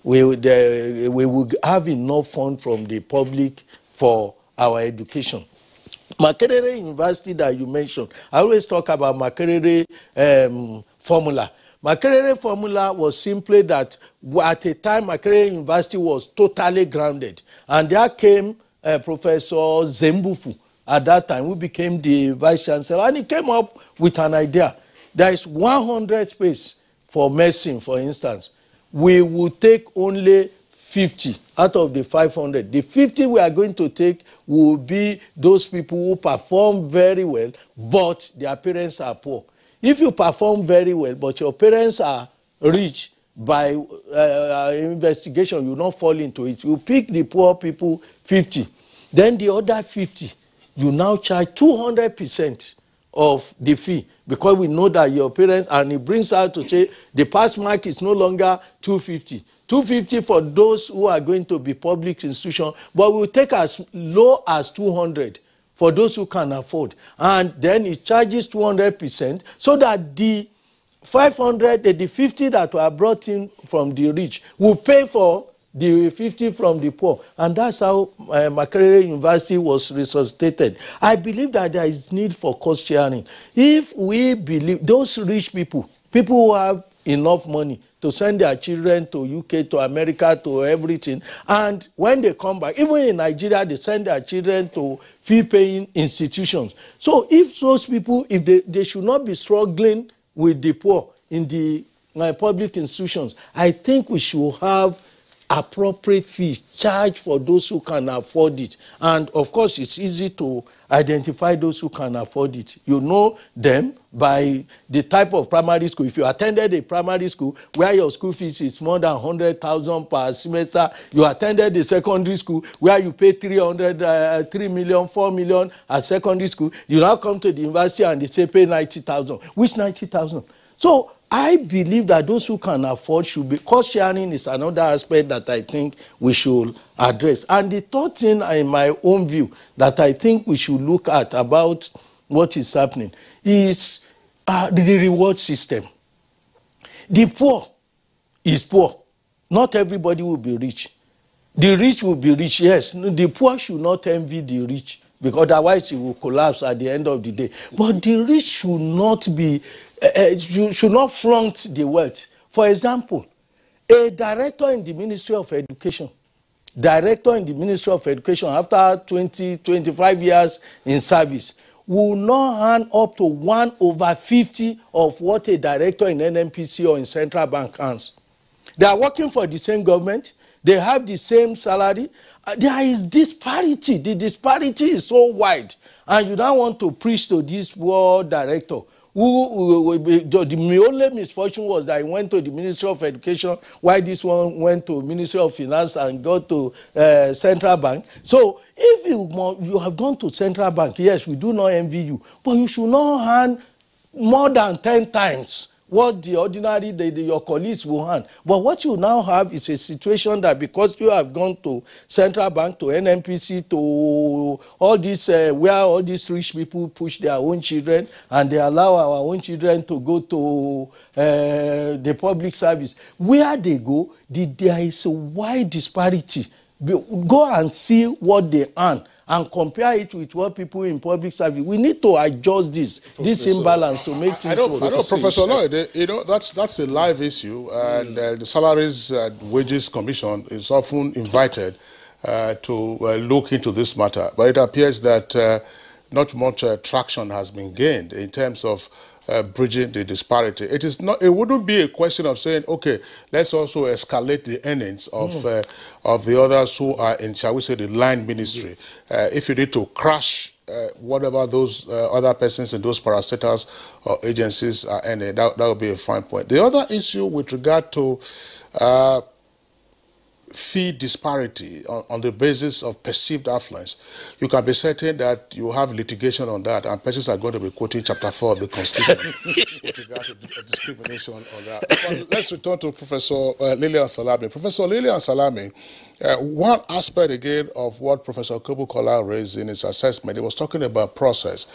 we will have enough fund from the public for our education. Makerere University that you mentioned, I always talk about Makerere formula. Makerere formula was simply that at a time Makerere University was totally grounded. And there came Professor Zembufu at that time, who became the vice chancellor, and he came up with an idea. There is 100 space for medicine, for instance. We will take only 50 out of the 500. The 50 we are going to take will be those people who perform very well, but their parents are poor. If you perform very well, but your parents are rich, by investigation, you will not fall into it. You pick the poor people 50. Then the other 50, you now charge 200% of the fee, because we know that your parents, and it brings out to say the pass mark is no longer 250. 250 for those who are going to be public institutions, but we'll take as low as 200 for those who can afford. And then it charges 200% so that the 500, the 50 that were brought in from the rich will pay for the 50 from the poor. And that's how Makerere University was resuscitated. I believe that there is need for cost sharing. If we believe those rich people who have enough money to send their children to UK, to America, to everything, and when they come back, even in Nigeria, they send their children to fee-paying institutions. So if those people, if they should not be struggling with the poor in the public institutions, I think we should have appropriate fees charged for those who can afford it. And of course, it's easy to identify those who can afford it. You know them by the type of primary school. If you attended a primary school where your school fees is more than 100,000 per semester, you attended a secondary school where you pay 3 million, 4 million at secondary school, you now come to the university and they say pay 90,000. Which 90,000? So I believe that those who can afford should be, cost sharing is another aspect that I think we should address. And the third thing, in my own view, that I think we should look at about what is happening is the reward system. The poor is poor. Not everybody will be rich. The rich will be rich, yes. The poor should not envy the rich, because otherwise it will collapse at the end of the day. But the rich should not be, should not flaunt the wealth. For example, a director in the Ministry of Education, after 20, 25 years in service, will not hand up to 1/50 of what a director in NNPC or in Central Bank earns. They are working for the same government. They have the same salary. There is disparity. The disparity is so wide. And you don't want to preach to this poor director. The only misfortune was that he went to the Ministry of Education, while this one went to Ministry of Finance and got to Central Bank. So if you have gone to Central Bank, yes, we do not envy you, but you should not hand more than 10 times what the ordinary your colleagues will hand. But what you now have is a situation that because you have gone to Central Bank, to NNPC, to all this, where all these rich people push their own children and they allow our own children to go to the public service. Where they go, there is a wide disparity. Go and see what they earn and compare it with what people in public service. We need to adjust this imbalance to make things work. I know, Professor Lloyd, that's a live issue, and the Salaries and Wages Commission is often invited to look into this matter. But it appears that not much traction has been gained in terms of bridging the disparity. It wouldn't be a question of saying, okay, let's also escalate the earnings of the others who are in, shall we say, the line ministry. If you need to crash whatever those other persons in those parastatals or agencies are earning, that would be a fine point. The other issue with regard to fee disparity on the basis of perceived affluence, you can be certain that you have litigation on that, and persons are going to be quoting Chapter 4 of the Constitution with regard to discrimination on that. But let's return to Professor Lilian Salami. Professor Lilian Salami, one aspect again of what Professor Kobukola raised in his assessment, he was talking about process,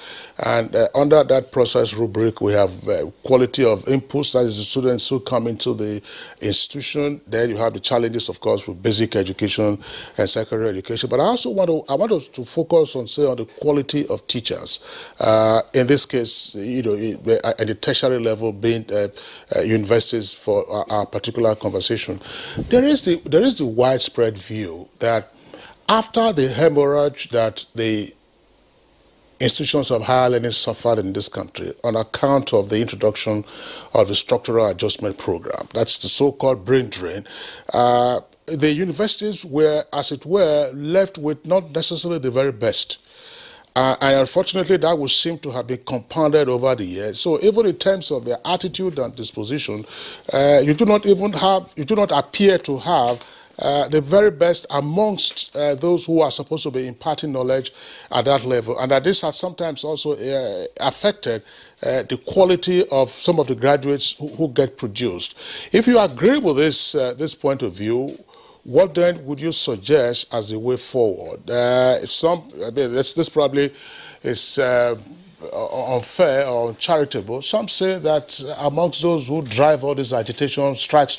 and under that process rubric we have quality of inputs, that is the students who come into the institution. Then you have the challenges, of course, with basic education and secondary education. But I also want us to focus on, say, on the quality of teachers. In this case, at the tertiary level, being universities for our particular conversation, there is the widespread view that after the hemorrhage that the institutions of higher learning suffered in this country on account of the introduction of the structural adjustment program, that's the so-called brain drain, the universities were, as it were, left with not necessarily the very best. And unfortunately, that would seem to have been compounded over the years. So even in terms of their attitude and disposition, you do not appear to have the very best amongst those who are supposed to be imparting knowledge at that level. And that this has sometimes also affected the quality of some of the graduates who get produced. If you agree with this point of view, What then would you suggest as a way forward? This probably is unfair or uncharitable. Some say that amongst those who drive all this agitation, strike,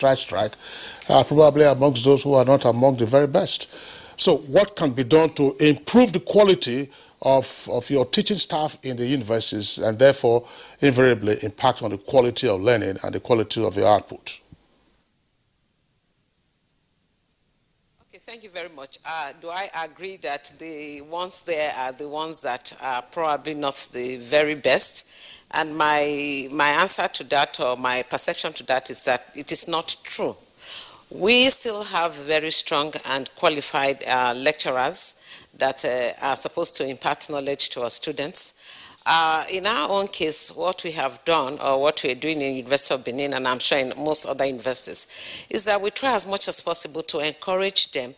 are probably amongst those who are not among the very best. So what can be done to improve the quality of your teaching staff in the universities and therefore invariably impact on the quality of learning and the quality of the output? Thank you very much. Do I agree that the ones there are the ones that are probably not the very best? And my answer to that, or my perception to that, is that it is not true. We still have very strong and qualified lecturers that are supposed to impart knowledge to our students. In our own case, what we have done, or what we are doing in University of Benin, and I'm sure in most other universities, is that we try as much as possible to encourage them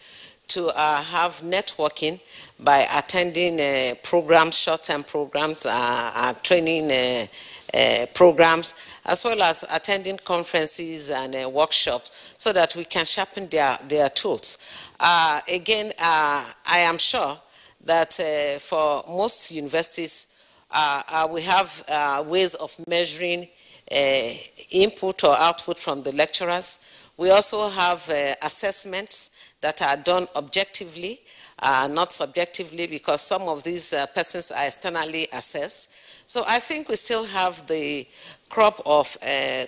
to have networking by attending programs, short-term programs, training programs, as well as attending conferences and workshops, so that we can sharpen their tools. Again, I am sure that for most universities, we have ways of measuring input or output from the lecturers. We also have assessments that are done objectively, not subjectively, because some of these persons are externally assessed. So I think we still have the crop of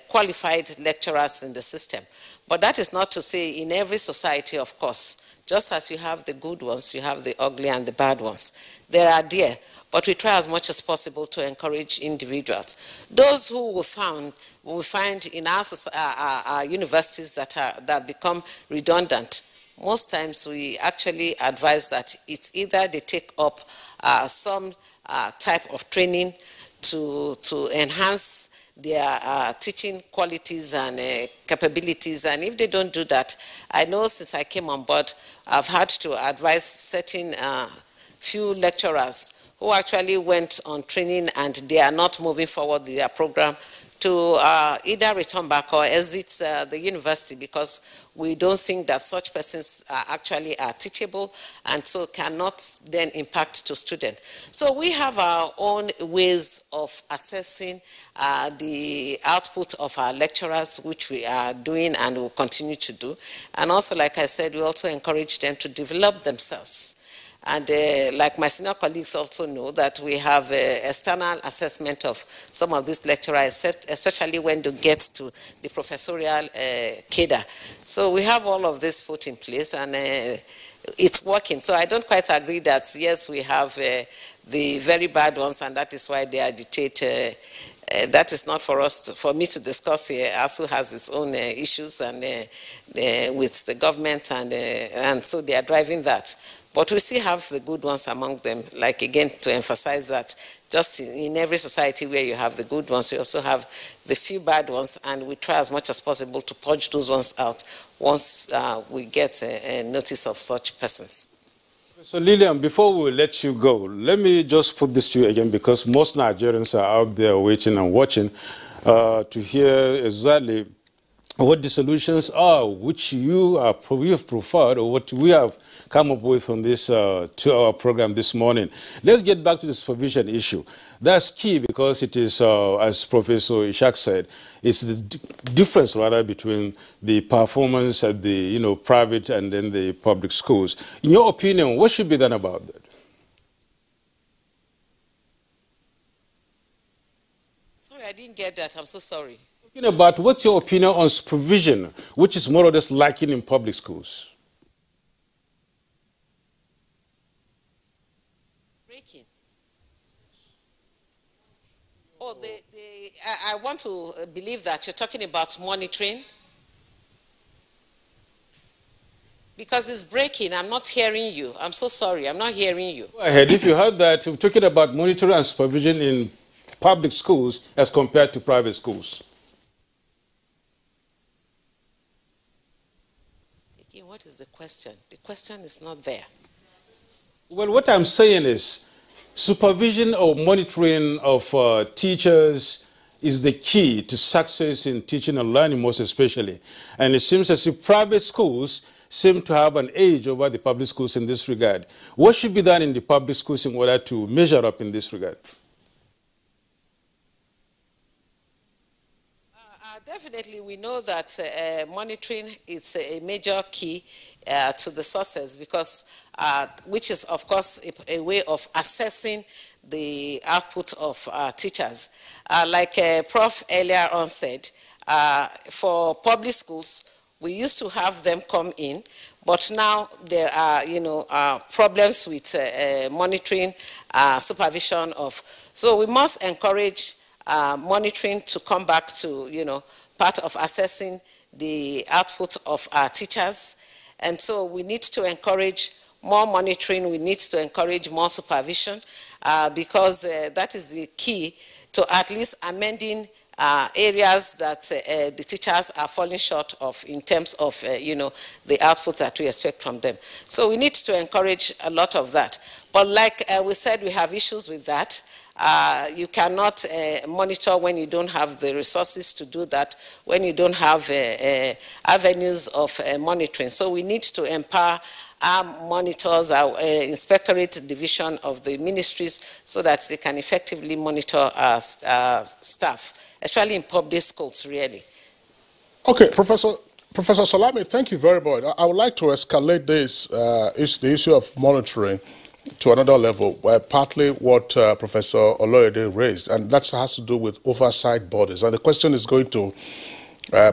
qualified lecturers in the system. But that is not to say in every society, of course, just as you have the good ones, you have the ugly and the bad ones. They are there. But we try as much as possible to encourage individuals. Those who we find in our universities that become redundant, most times we actually advise that it's either they take up some type of training to enhance their teaching qualities and capabilities, and if they don't do that, I know since I came on board, I've had to advise certain few lecturers who actually went on training and they are not moving forward with their program to either return back or exit the university, because we don't think that such persons actually are teachable and so cannot then impact to students. So we have our own ways of assessing the output of our lecturers, which we are doing and will continue to do. And also, like I said, we also encourage them to develop themselves. And like my senior colleagues also know, that we have external assessment of some of these lecturers, especially when they get to the professorial cadre. So we have all of this put in place, and it's working. So I don't quite agree that, yes, we have the very bad ones, and that is why they agitate. That is not for me to discuss here. ASUU has its own issues and with the government, and so they are driving that. But we still have the good ones among them, like, again, to emphasize that just in every society where you have the good ones, you also have the few bad ones, and we try as much as possible to purge those ones out once we get a notice of such persons. So, Lillian, before we let you go, let me just put this to you again, because most Nigerians are out there waiting and watching to hear exactly what the solutions are, which you have preferred, or what we have come up with on this 2-hour program this morning. Let's get back to the supervision issue. That's key, because it is, as Professor Ishaq said, it's the difference rather between the performance at the private and then the public schools. In your opinion, what should be done about that? Sorry, I didn't get that. I'm so sorry. Talking about what's your opinion on supervision, which is more or less lacking in public schools? Breaking. Oh, I want to believe that you're talking about monitoring. Because it's breaking. I'm not hearing you. I'm so sorry. I'm not hearing you. Go ahead. If you heard that, we're talking about monitoring and supervision in public schools as compared to private schools. What is the question? The question is not there. Well, what I'm saying is supervision or monitoring of teachers is the key to success in teaching and learning, most especially. And it seems as if private schools seem to have an edge over the public schools in this regard. What should be done in the public schools in order to measure up in this regard? Definitely, we know that monitoring is a major key to the success, because which is, of course, a way of assessing the output of teachers. Like Prof. earlier on said, for public schools, we used to have them come in, but now there are, problems with monitoring, supervision of. So we must encourage monitoring to come back to, part of assessing the output of our teachers. And so we need to encourage more monitoring, we need to encourage more supervision, because that is the key to at least amending areas that the teachers are falling short of in terms of, the output that we expect from them. So we need to encourage a lot of that. But like we said, we have issues with that. You cannot monitor when you don't have the resources to do that, when you don't have avenues of monitoring. So we need to empower our monitors, our inspectorate division of the ministries, so that they can effectively monitor our staff, especially in public schools, really. Okay, Professor Salami, thank you very much. I would like to escalate this, the issue of monitoring, to another level, where partly what Professor Oloyede raised, and that has to do with oversight bodies. And the question is going to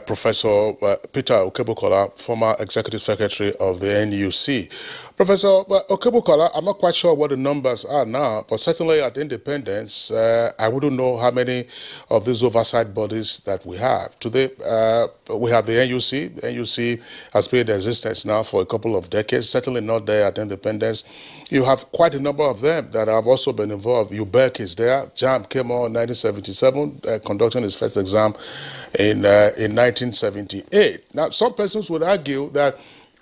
Professor Peter Okebokola, former Executive Secretary of the NUC. Professor Okebokola, I'm not quite sure what the numbers are now, but certainly at independence, I wouldn't know how many of these oversight bodies that we have. Today, we have the NUC. The NUC has been in existence now for a couple of decades, certainly not there at independence. You have quite a number of them that have also been involved. UBEC is there. JAMB came on in 1977, conducting his first exam in 1978. Now, some persons would argue that,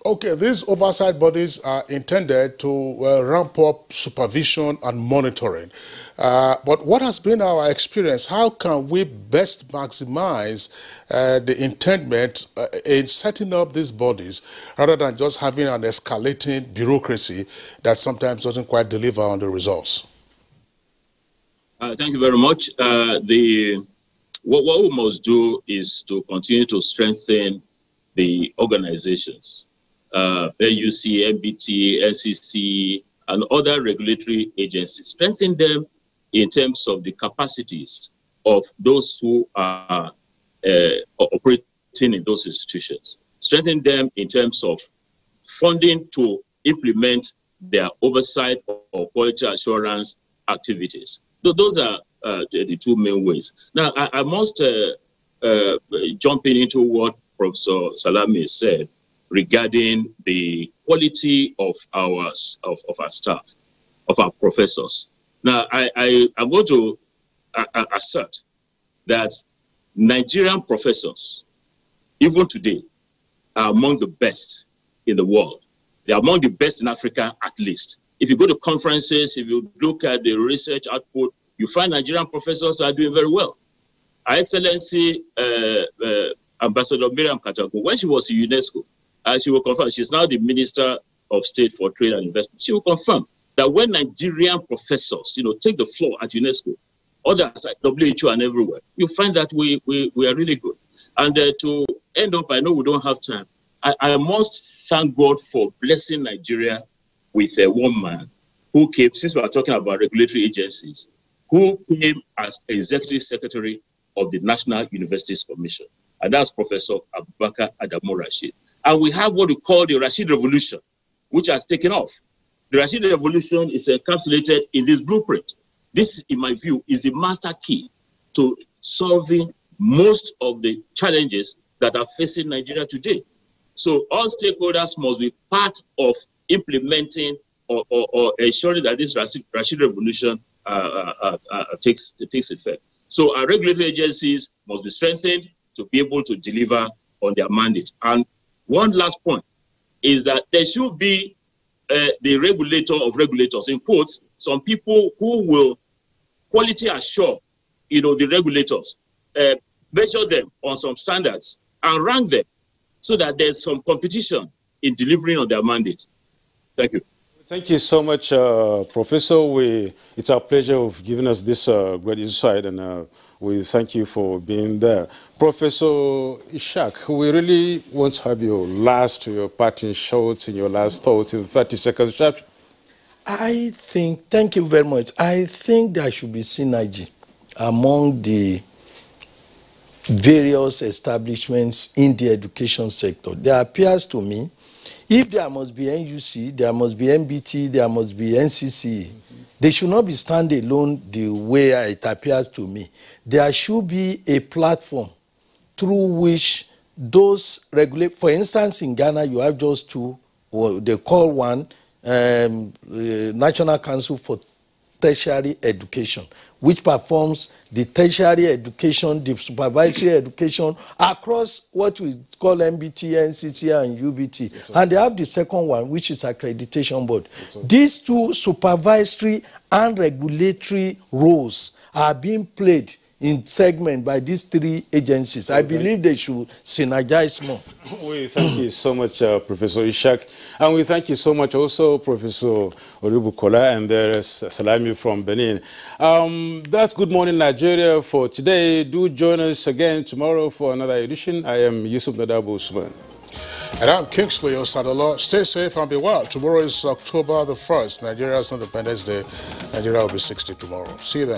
okay, these oversight bodies are intended to ramp up supervision and monitoring. But what has been our experience? How can we best maximize the intendment in setting up these bodies, rather than just having an escalating bureaucracy that sometimes doesn't quite deliver on the results? Thank you very much. What we must do is to continue to strengthen the organizations. AUC, MBT, NCC, and other regulatory agencies. Strengthen them in terms of the capacities of those who are operating in those institutions. Strengthen them in terms of funding to implement their oversight or quality assurance activities. So those are the two main ways. Now, I must jump into what Professor Salami said regarding the quality of our staff, of our professors. Now, I'm going to assert that Nigerian professors, even today, are among the best in the world. They are among the best in Africa, at least. If you go to conferences, if you look at the research output, you find Nigerian professors are doing very well. Her Excellency Ambassador Miriam Kachako, when she was in UNESCO, she will confirm, she's now the Minister of State for Trade and Investment, she will confirm that when Nigerian professors, take the floor at UNESCO, others like WHO and everywhere, you find that we are really good. And to end up, I know we don't have time, I must thank God for blessing Nigeria with one man who came, since we are talking about regulatory agencies, who came as Executive Secretary of the National Universities Commission. And that's Professor Abubakar Adamu Rashid. And we have what we call the Rashid Revolution, which has taken off. The Rashid Revolution is encapsulated in this blueprint. This, in my view, is the master key to solving most of the challenges that are facing Nigeria today. So all stakeholders must be part of implementing or ensuring that this Rashid Revolution takes effect. So our regulatory agencies must be strengthened to be able to deliver on their mandate. And one last point is that there should be the regulator of regulators, in quotes, some people who will quality assure, the regulators, measure them on some standards and rank them so that there's some competition, in delivering on their mandate. Thank you. Thank you so much, Professor. It's our pleasure of giving us this great insight, and we thank you for being there. Professor Ishaq, we really want to have your parting shots and your last thoughts in 30 seconds. Thank you very much. I think there should be synergy among the various establishments in the education sector. There appears to me, if there must be NUC, there must be MBT, there must be NCC. They should not be standalone the way it appears to me. There should be a platform through which those regulate. For instance, in Ghana, you have just two, or they call one National Council for Tertiary Education, which performs the tertiary education, the supervisory education across what we call MBT, NCC, and UBT. Yes, and they have the second one, which is Accreditation Board. Yes, these two supervisory and regulatory roles are being played in segment by these three agencies. I believe they should synergize more. We thank you so much, Professor Ishaq. And we thank you so much also, Professor Olubukola, and there's Salami from Benin. That's Good Morning Nigeria for today. Do join us again tomorrow for another edition. I am Yusuf Nadabo Usman. And I'm Kingsley Osadolo. Stay safe and be well. Tomorrow is October the 1st, Nigeria's Independence Day. Nigeria will be 60 tomorrow. See you then.